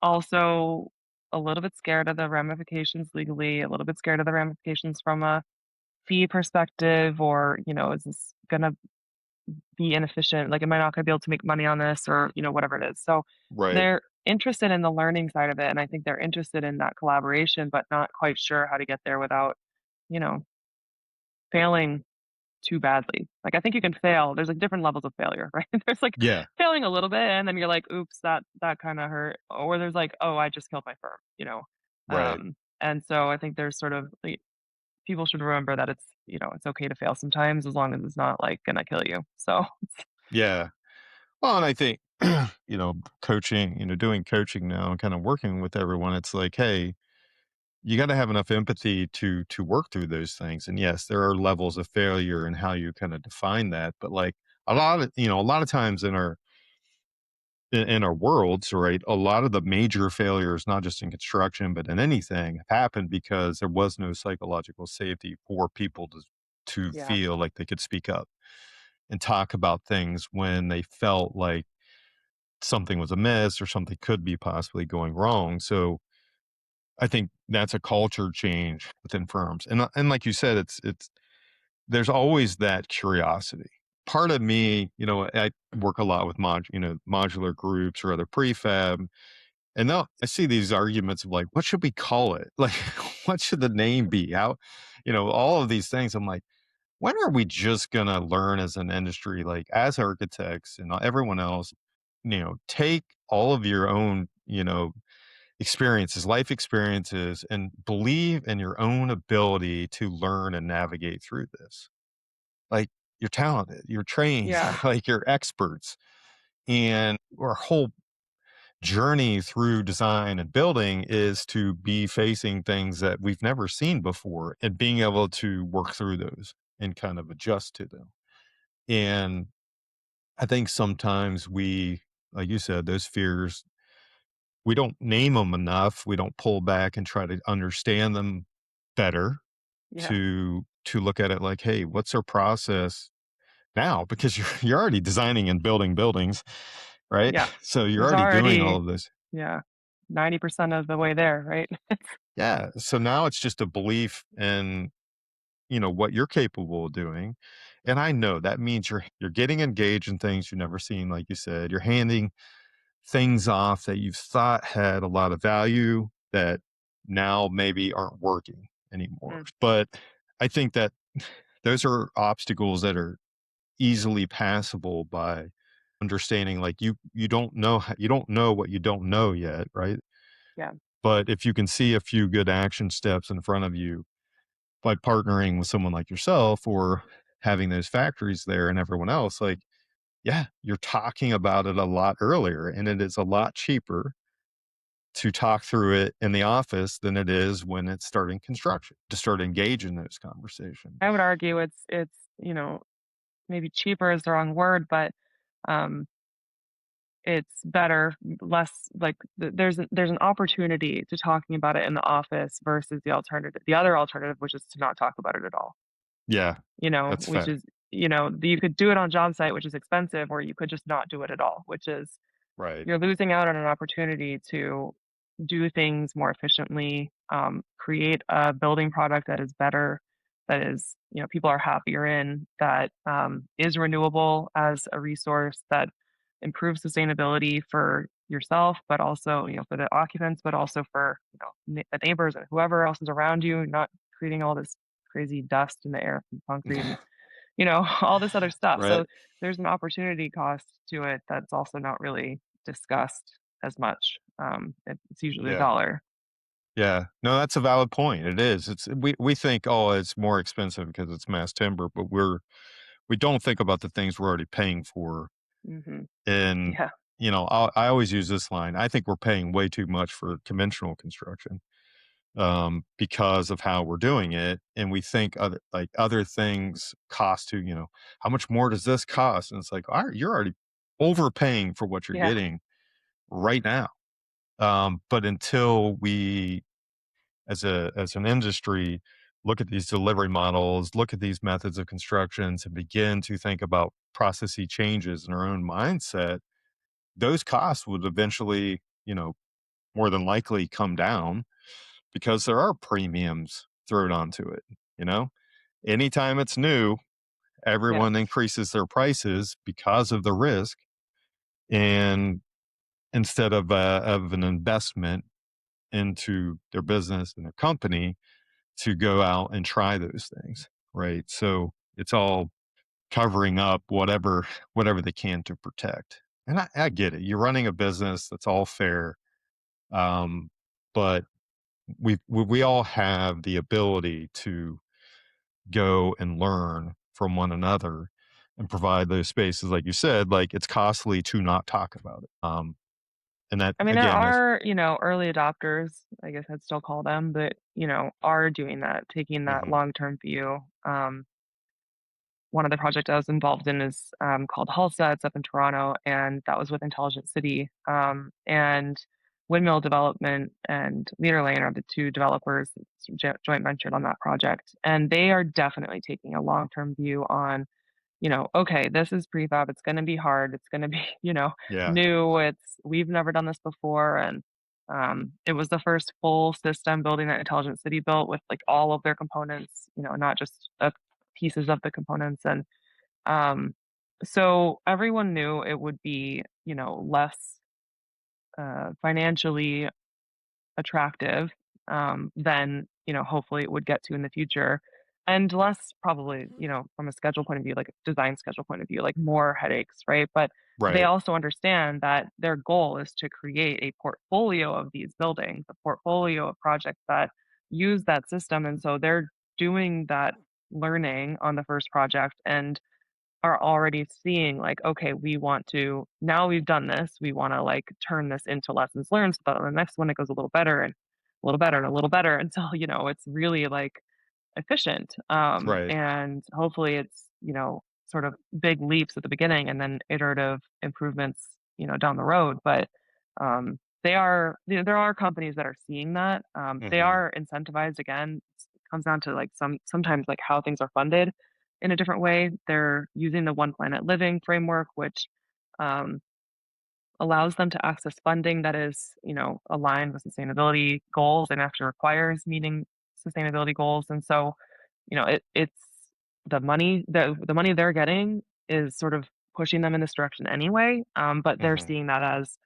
also a little bit scared of the ramifications legally, a little bit scared of the ramifications from a fee perspective, or, is this gonna be inefficient? Like, am I not gonna be able to make money on this, or, whatever it is. So Right. they're interested in the learning side of it, and I think they're interested in that collaboration, but not quite sure how to get there without, you know, failing too badly. Like, I think you can fail. There's, like, different levels of failure, right? There's, like, Yeah. failing a little bit, and then you're like, "Oops, that kinda hurt," or there's, like, "Oh, I just killed my firm," you know? Right. And so I think there's sort of, like, people should remember that it's okay to fail sometimes as long as it's not, like, gonna kill you. So Yeah. Well, and I think, coaching, doing coaching now and kind of working with everyone, it's like, hey, you got to have enough empathy to work through those things. And yes, there are levels of failure and how you kind of define that. But like a lot of times in our worlds, right, a lot of the major failures, not just in construction, but in anything, have happened because there was no psychological safety for people to yeah, feel like they could speak up and talk about things when they felt like something was amiss or something could be possibly going wrong. So I think that's a culture change within firms. And like you said, it's there's always that curiosity. Part of me, I work a lot with modular groups or other prefab, and I see these arguments of like, what should we call it? Like, what should the name be? How, all of these things. I'm like, when are we just gonna learn as an industry, like as architects and everyone else, take all of your own, experiences, life experiences, and believe in your own ability to learn and navigate through this. Like, you're talented, you're trained, yeah, like you're experts. And our whole journey through design and building is to be facing things that we've never seen before and being able to work through those and kind of adjust to them. And I think sometimes like you said, those fears, we don't name them enough. We don't pull back and try to understand them better yeah, to look at it like, hey, what's our process now? Because you're already designing and building buildings, right? yeah. So you're There's already doing all already of this. yeah, 90% of the way there, right? Yeah. So now it's just a belief in, what you're capable of doing. And I know that means you're getting engaged in things you've never seen, like you said. You're handing things off that you thought had a lot of value that now maybe aren't working anymore. Mm, But I think that those are obstacles that are easily passable by understanding like you don't know what you don't know yet, right? yeah. But if you can see a few good action steps in front of you by partnering with someone like yourself or having those factories there and everyone else, like, yeah, you're talking about it a lot earlier and it is a lot cheaper to talk through it in the office than it is when it's starting construction to start engaging those conversations. I would argue it's maybe cheaper is the wrong word, but, um, it's better, less like, there's an opportunity to talking about it in the office versus the other alternative, which is to not talk about it at all. Yeah, that's Which fair. is, you could do it on job site, which is expensive, or you could just not do it at all, which is Right. you're losing out on an opportunity to do things more efficiently, create a building product that is better, that is, people are happier in, that is renewable as a resource, that improves sustainability for yourself, but also, for the occupants, but also for, the neighbors and whoever else is around you, not creating all this crazy dust in the air from concrete and, all this other stuff. Right. So there's an opportunity cost to it that's also not really discussed as much. It's usually a Yeah. dollar. Yeah. No, that's a valid point. It is. We think, oh, it's more expensive because it's mass timber, but we don't think about the things we're already paying for. Mhm. And Yeah, I always use this line. I think we're paying way too much for conventional construction, because of how we're doing it, and we think other things cost too. How much more does this cost? And it's like, all right, you're already overpaying for what you're yeah, getting right now. But until we, as an industry, look at these delivery models, look at these methods of constructions, and begin to think about processy changes in our own mindset, those costs would eventually, more than likely come down because there are premiums thrown onto it. You know, anytime it's new, yeah. everyone increases their prices because of the risk, and instead of an investment into their business and their company to go out and try those things, right? So it's all covering up whatever they can to protect. And I get it. You're running a business, that's all fair. Um, but we all have the ability to go and learn from one another and provide those spaces, like you said. Like, it's costly to not talk about it. And that I mean, there again is are, early adopters, I guess I'd still call them, that, are doing that, taking that mhm, long-term view. One of the project I was involved in is, called Halsa. It's up in Toronto, and that was with Intelligent City. And Windmill Development and Leaderlane are the 2 developers that's joint ventured on that project, and they are definitely taking a long-term view on, okay, this is prefab, it's gonna be hard, it's gonna be, yeah, new, we've never done this before, and, it was the first full system building that Intelligent City built with, like, all of their components, not just, pieces of the components, and, um, so everyone knew it would be, less, financially attractive, than, hopefully it would get to in the future, and less probably, from a schedule point of view, like a design schedule point of view, like more headaches, right? But they right, also understand that their goal is to create a portfolio of these buildings, a portfolio of projects that use that system, and so they're doing that learning on the first project and are already seeing like, okay, we want to now we've done this, we want to like turn this into lessons learned so that on the next one it goes a little better and a little better and a little better until, it's really like efficient. right, And hopefully it's, sort of big leaps at the beginning and then iterative improvements, down the road. But there are companies that are seeing that. They hmm, are incentivized again. It comes down to like sometimes like how things are funded in a different way. They're using the One Planet Living framework, which um, allows them to access funding that is, aligned with sustainability goals and actually requires meeting sustainability goals. And so, it's the money they're getting is sort of pushing them in this direction anyway. But they're hmm, seeing that as,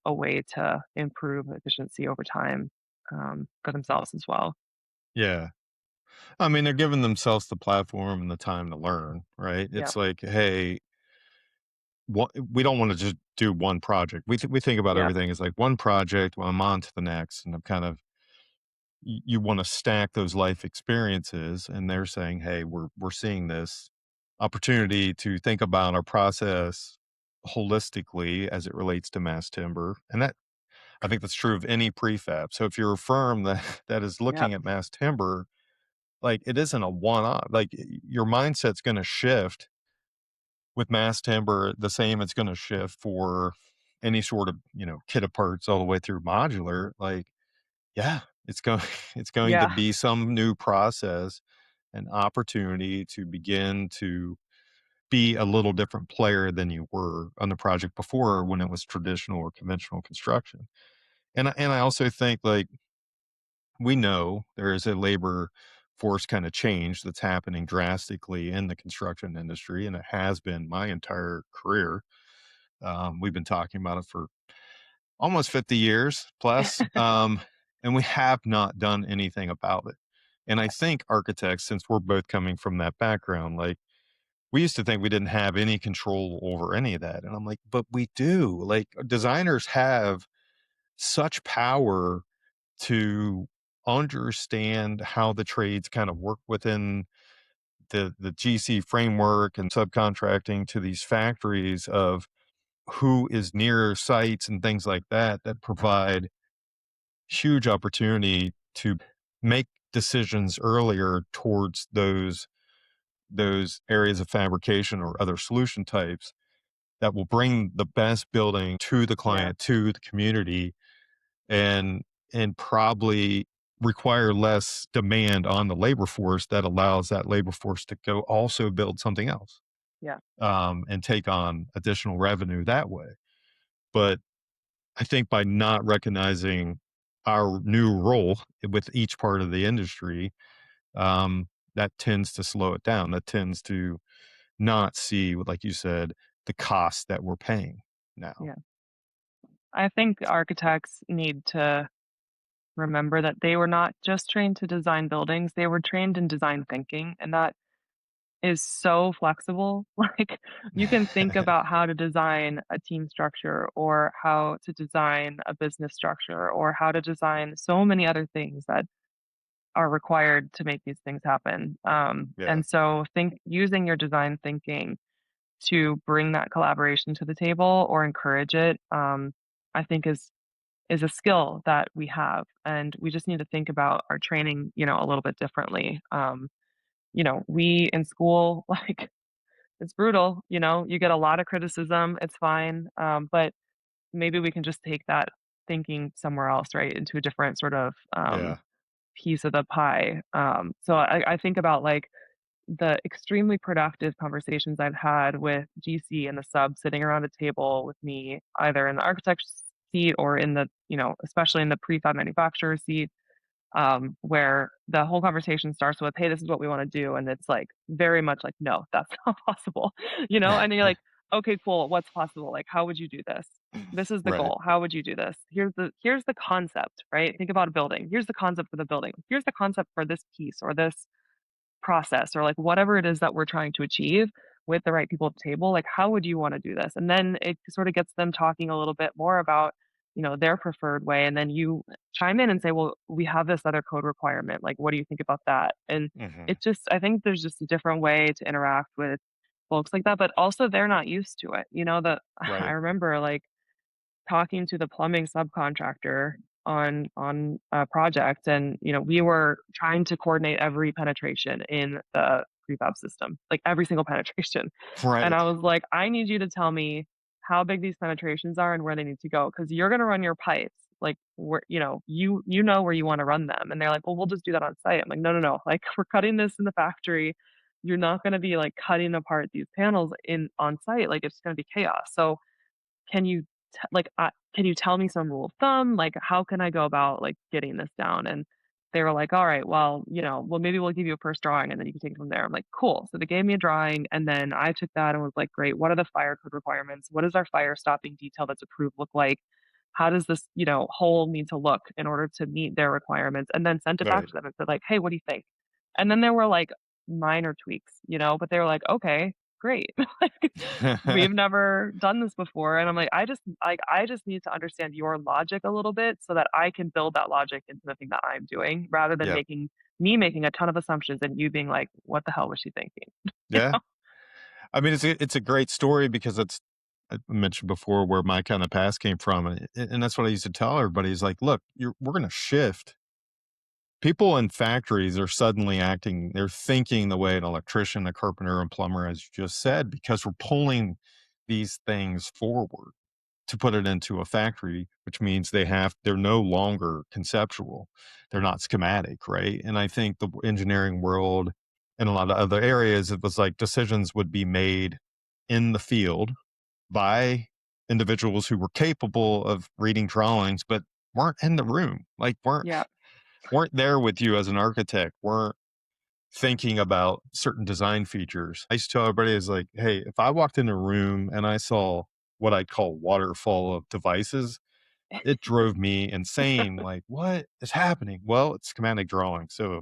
a way to improve efficiency over time, for themselves as well. yeah. I mean, they're giving themselves the platform and the time to learn, right? Yeah. It's like, hey, we don't want to just do one project. We think about Yeah. everything as like one project. Well, I'm on to the next, and I'm kind of you want to stack those life experiences. And they're saying, hey, we're seeing this opportunity to think about our process holistically as it relates to mass timber, and that I think that's true of any prefab. So if you're a firm that that is Yep. looking at mass timber, like, it isn't a one-off. Like, your mindset's gonna shift with mass timber the same it's gonna shift for any sort of, kit of parts all the way through modular. Like, yeah, it's going it's going to Yeah. be some new process, an opportunity to begin to be a little different player than you were on the project before when it was traditional or conventional construction. And I also think, like, we know there is a labor force kind of change that's happening drastically in the construction industry, and it has been my entire career. We've been talking about it for almost 50 years plus, and we have not done anything about it. And I think architects, since we're both coming from that background, like, we used to think we didn't have any control over any of that. And I'm like, but we do. Like, designers have such power to understand how the trades kind of work within the GC framework and subcontracting to these factories of who is near sites and things like that that provide huge opportunity to make decisions earlier towards those areas of fabrication or other solution types that will bring the best building to the Yeah. client, to the community, and probably require less demand on the labor force that allows that labor force to go also build something else, Yeah. and take on additional revenue that way. But I think by not recognizing our new role with each part of the industry, that tends to slow it down. That tends to not see, like you said, the cost that we're paying now. Yeah. I think architects need to remember that they were not just trained to design buildings, they were trained in design thinking, and that is so flexible. Like, you can think about how to design a team structure or how to design a business structure or how to design so many other things that are required to make these things happen. Yeah. And so think using your design thinking to bring that collaboration to the table or encourage it, I think is a skill that we have, and we just need to think about our training, a little bit differently. We in school, like, it's brutal, you get a lot of criticism, it's fine, but maybe we can just take that thinking somewhere else, right, into a different sort of Yeah. piece of the pie. So I think about like the extremely productive conversations I've had with GC and the sub sitting around a table with me, either in the architect's seat or in the, especially in the prefab manufacturer seat, where the whole conversation starts with, "Hey, this is what we want to do," and it's like very much like, "No, that's not possible," and you're like, "Okay, cool. What's possible? Like, how would you do this? This is the Right. goal. How would you do this? Here's the concept, right? Think about a building. Here's the concept for the building. Here's the concept for this piece or this process or like whatever it is that we're trying to achieve with the right people at the table, like how would you want to do this?" And then it sort of gets them talking a little bit more about, their preferred way. And then you chime in and say, well, we have this other code requirement. Like, what do you think about that? And Hmm. I think there's just a different way to interact with folks like that, but also they're not used to it. That I Right. remember like talking to the plumbing subcontractor on a project, and we were trying to coordinate every penetration in the prefab system, like every single penetration. And Right. I was like, I need you to tell me how big these penetrations are and where they need to go, because you're going to run your pipes like where you know where you want to run them. And they're like, well, we'll just do that on site. I'm like, no, no, no, like we're cutting this in the factory. You're not going to be like cutting apart these panels in on site, like it's going to be chaos. So can you can you tell me some rule of thumb? Like, how can I go about, like, getting this down? And they were like, "Alright, well, maybe we'll give you a first drawing, and then you can take it from there." I'm like, "Cool." So they gave me a drawing, and then I took that and was like, "Great, what are the fire code requirements? What does our fire stopping detail that's approved look like? How does this, hole need to look in order to meet their requirements?" And then sent it back Right. to them and said like, "Hey, what do you think?" And then there were, like, minor tweaks, but they were like, "Okay, great." Like, we've never done this before, and I'm like, I just need to understand your logic a little bit so that I can build that logic into the thing that I'm doing rather than Yep. making a ton of assumptions and you being like, "What the hell was she thinking?" You Yeah. know? I mean, it's a great story because it's I mentioned before where my kind of past came from, and that's what I used to tell everybody is like, look, we're going to shift. People in factories are suddenly acting, they're thinking the way an electrician, a carpenter, and plumber, as you just said, because we're pulling these things forward to put it into a factory, which means they're no longer conceptual. They're not schematic, right? And I think the engineering world and a lot of other areas, it was like decisions would be made in the field by individuals who were capable of reading drawings, but weren't in the room, like Yeah. weren't there with you as an architect, weren't thinking about certain design features. I used to tell everybody is like, hey, if I walked in a room and I saw what I call waterfall of devices, it drove me insane. Like, what is happening? Well, it's schematic drawing. So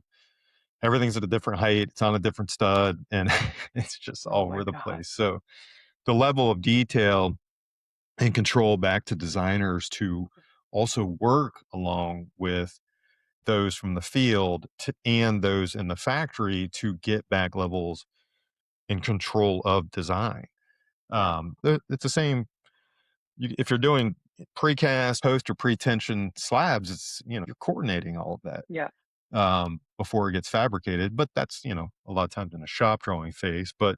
everything's at a different height, it's on a different stud, and it's just Oh all my over the god. place. So the level of detail and control back to designers to also work along with those from the field and those in the factory to get back levels and control of design. Yeah. It's the same if you're doing precast, post, or pre-tension slabs. It's you're coordinating all of that Yeah. before it gets fabricated. But that's a lot of times in a shop drawing phase. But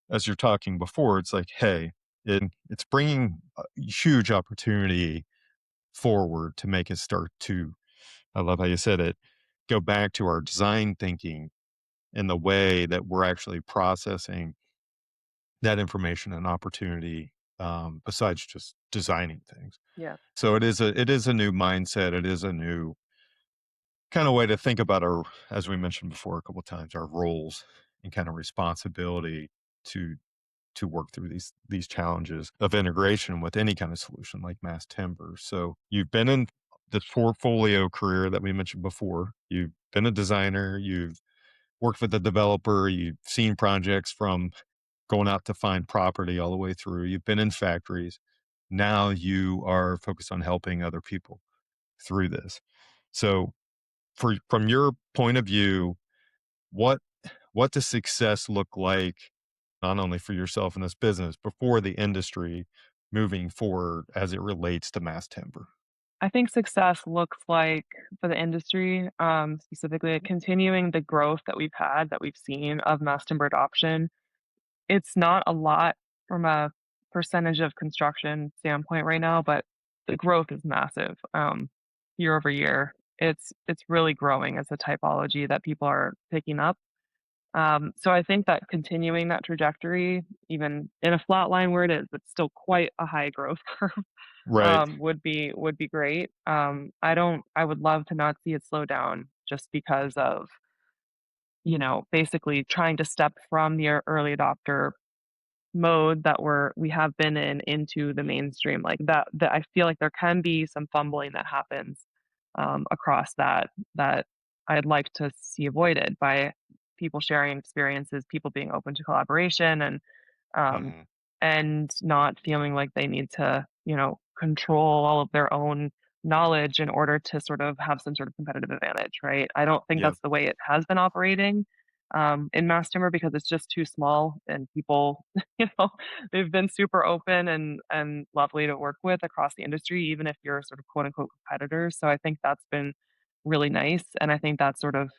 as you're talking before, it's like, hey, it's bringing a huge opportunity forward to make us start to. I love how you said it. Go back to our design thinking in the way that we're actually processing that information and opportunity, besides just designing things. Yeah. So it is a new mindset. It is a new kind of way to think about our, as we mentioned before a couple of times, our roles and kind of responsibility to work through these challenges of integration with any kind of solution like mass timber. So you've been in the portfolio career that we mentioned before. You've been a designer. You've worked with a developer. You've seen projects from going out to find property all the way through. You've been in factories. Now you are focused on helping other people through this. So, from your point of view, what does success look like, not only for yourself in this business, but for the industry moving forward as it relates to mass timber? I think success looks like for the industry, specifically continuing the growth that we've had, that we've seen of mass timber adoption. It's not a lot from a percentage of construction standpoint right now, but the growth is massive, year over year. It's really growing as a typology that people are picking up. So I think that continuing that trajectory, even in a flat line where it is, but still quite a high growth curve, Right. would be great. I would love to not see it slow down just because of, basically trying to step from the early adopter mode that we have been in into the mainstream. Like that I feel like there can be some fumbling that happens across that I'd like to see avoided by people sharing experiences, people being open to collaboration, um, Hmm. and not feeling like they need to, control all of their own knowledge in order to sort of have some sort of competitive advantage, right? I don't think Yeah. that's the way it has been operating in mass timber because it's just too small and people, they've been super open and lovely to work with across the industry, even if you're sort of quote unquote competitors. So I think that's been really nice, and I think that's sort of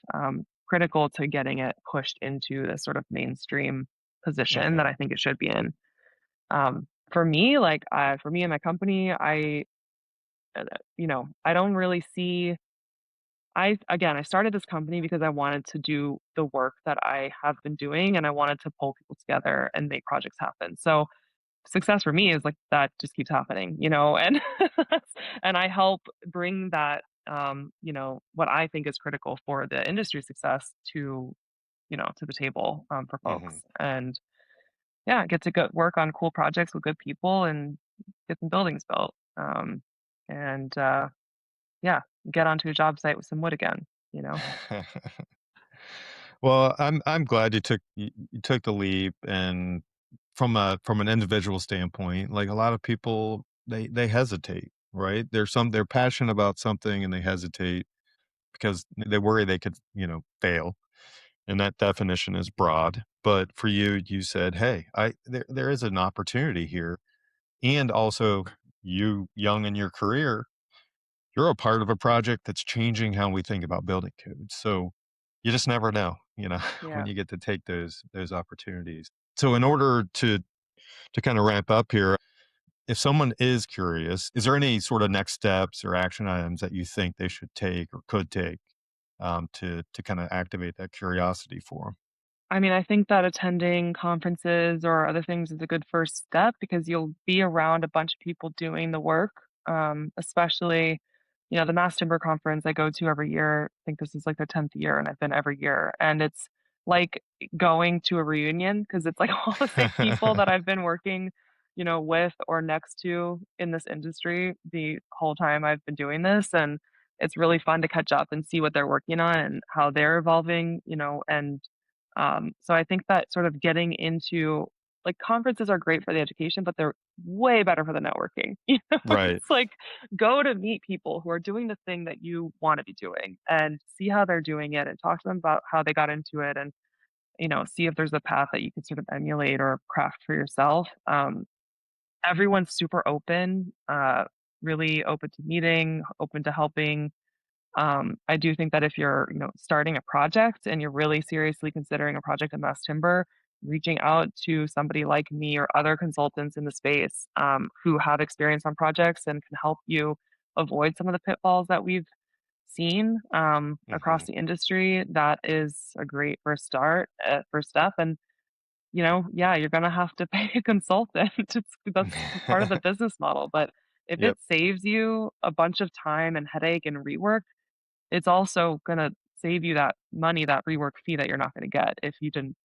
critical to getting it pushed into this sort of mainstream position that Hmm. I think it should be in. For me, like, for me and my company, I don't really see. I started this company because I wanted to do the work that I have been doing, and I wanted to pull people together and make projects happen. So success for me is like that just keeps happening, and and I help bring that, what I think is critical for the industry success to the table for Hmm. folks. And yeah, get to go work on cool projects with good people and get some buildings built. And yeah, get onto a job site with some wood again. Well, I'm glad you took the leap, and from an individual standpoint, like a lot of people, they hesitate, right? They're passionate about something and they hesitate because they worry they could, fail. And that definition is broad. But for you, you said, "Hey, there is an opportunity here." And also, you young in your career, you're a part of a project that's changing how we think about building codes. So you just never know, when Yeah. you get to take those opportunities. So in order to kind of wrap up here, if someone is curious, is there any sort of next steps or action items that you think they should take or could take, to kind of activate that curiosity for I mean, I think that attending conferences or other things is a good first step because you'll be around a bunch of people doing the work, especially, the Mass Timber Conference I go to every year. I think this is like the 10th year, and I've been every year. And it's like going to a reunion because it's like all the same people them? that I've been working, with or next to in this industry the whole time I've been doing this. And it's really fun to catch up and see what they're working on and how they're evolving, and so I think that sort of getting into like, conferences are great for the education, but they're way better for the networking. Right. It's like, go to meet people who are doing the thing that you wanna be doing and see how they're doing it and talk to them about how they got into it and, see if there's a path that you can sort of emulate or craft for yourself. Everyone's super open, really open to meeting, open to helping. I do think that if you're, starting a project and you're really seriously considering a project in mass timber, reaching out to somebody like me or other consultants in the space who have experience on projects and can help you avoid some of the pitfalls that we've seen across Hmm. the industry, that is a great first step. And yeah, you're gonna have to pay a consultant. That's part of the business model. But if it Yep. saves you a bunch of time and headache and rework, it's also gonna save you that money, that rework fee that you're not gonna get if you didn't,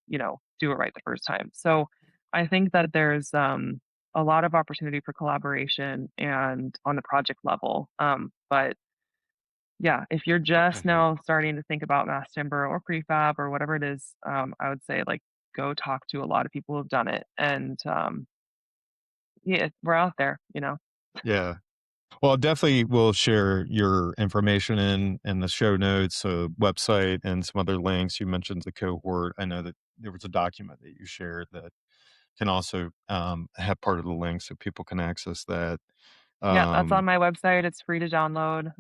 do it right the first time. So I think that there's a lot of opportunity for collaboration and on the project level. But yeah, if you're just Hmm. now starting to think about mass timber or prefab or whatever it is, I would say like go talk to a lot of people who've done it. And yeah, we're out there. Yeah. Well, definitely we'll share your information in the show notes, so website and some other links. You mentioned the cohort. I know that there was a document that you shared that can also have part of the link so people can access that. Yeah, that's on Um, my website. It's free to download.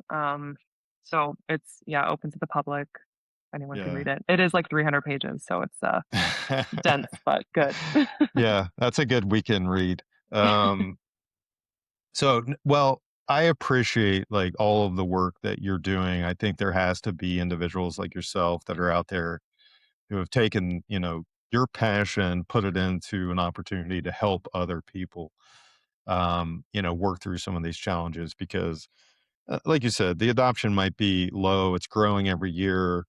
So it's yeah, open to the public. Anyone can yeah. read it. It is like 300 pages, so it's dense but good. Yeah, that's a good weekend read. Um, well, I appreciate like all of the work that you're doing. I think there has to be individuals like yourself that are out there who have taken, your passion, put it into an opportunity to help other people, work through some of these challenges because, like you said, the adoption might be low. It's growing every year.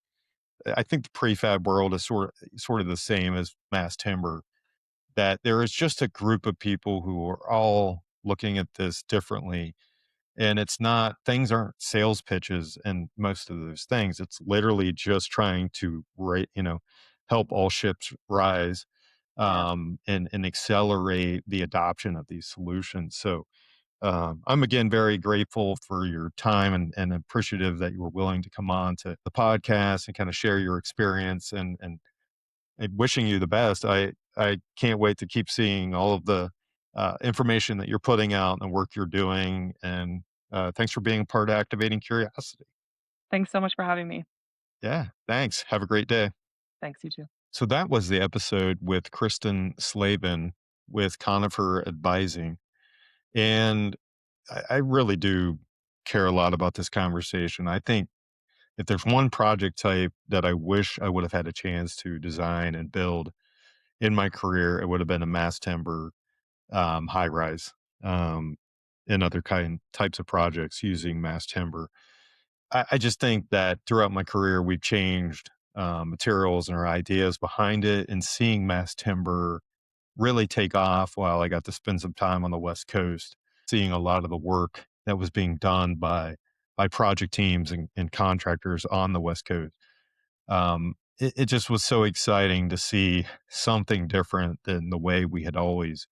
I think the prefab world is sort of the same as mass timber. That there is just a group of people who are all looking at this differently, and it's not things aren't sales pitches and most of those things. It's literally just trying to help all ships rise, Yeah. and accelerate the adoption of these solutions. So I'm again very grateful for your time and appreciative that you were willing to come on to the podcast and kind of share your experience and wishing you the best. I can't wait to keep seeing all of the information that you're putting out and the work you're doing. And thanks for being a part of Activating Curiosity. Thanks so much for having me. Yeah, thanks. Have a great day. Thanks, you too. So that was the episode with Kristen Slavin with Conifer Advising. And I really do care a lot about this conversation. I think if there's one project type that I wish I would have had a chance to design and build in my career, it would have been a mass timber high rise, um, and other types of projects using mass timber. I just think that throughout my career, we've changed materials and our ideas behind it, and seeing mass timber really take off while I got to spend some time on the West Coast, seeing a lot of the work that was being done by project teams and contractors on the West Coast. It just was so exciting to see something different than the way we had always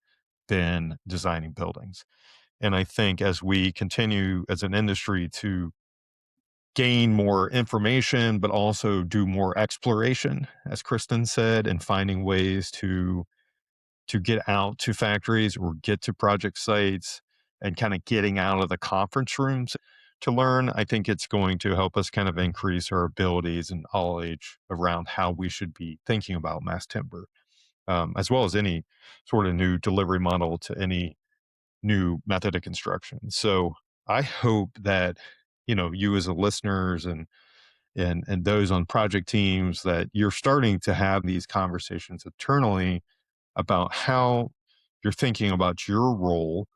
been designing buildings. And I think as we continue as an industry to gain more information, but also do more exploration, as Kristen said, and finding ways to get out to factories or get to project sites and kind of getting out of the conference rooms to learn, I think it's going to help us kind of increase our abilities and knowledge around how we should be thinking about mass timber, as well as any sort of new delivery model to any new method of construction. So I hope that you as a listeners and those on project teams that you're starting to have these conversations internally about how you're thinking about your role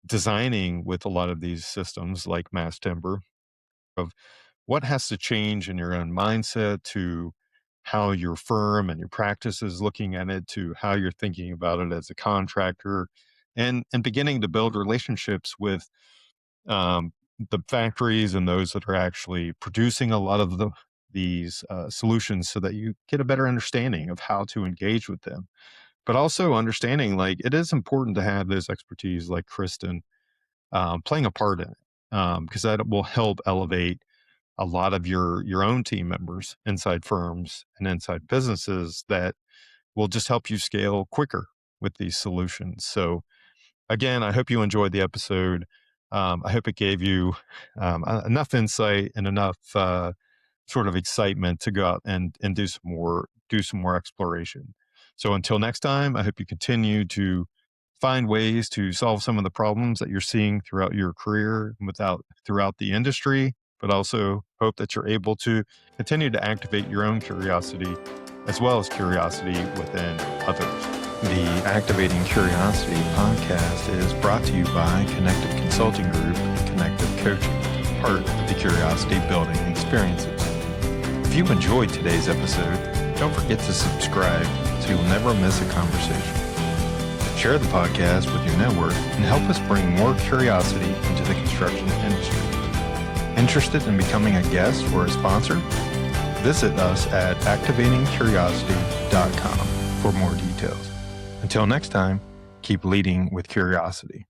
designing with a lot of these systems like mass timber, of what has to change in your own mindset to how your firm and your practice is looking at it to how you're thinking about it as a contractor, and beginning to build relationships with um, the factories and those that are actually producing a lot of these solutions so that you get a better understanding of how to engage with them. but also understanding like it is important to have those expertise like Kristen playing a part in it, because that will help elevate a lot of your own team members inside firms and inside businesses that will just help you scale quicker with these solutions. So again, I hope you enjoyed the episode. I hope it gave you enough insight and enough sort of excitement to go out and do some more exploration. So until next time, I hope you continue to find ways to solve some of the problems that you're seeing throughout your career and throughout the industry, but also hope that you're able to continue to activate your own curiosity as well as curiosity within others. The Activating Curiosity podcast is brought to you by Connective Consulting Group and Connective Coaching, part of the Curiosity Building Experiences. If you enjoyed today's episode, don't forget to subscribe so you'll never miss a conversation. Share the podcast with your network and help us bring more curiosity into the construction industry. Interested in becoming a guest or a sponsor? Visit us at activatingcuriosity.com for more details. Until next time, keep leading with curiosity.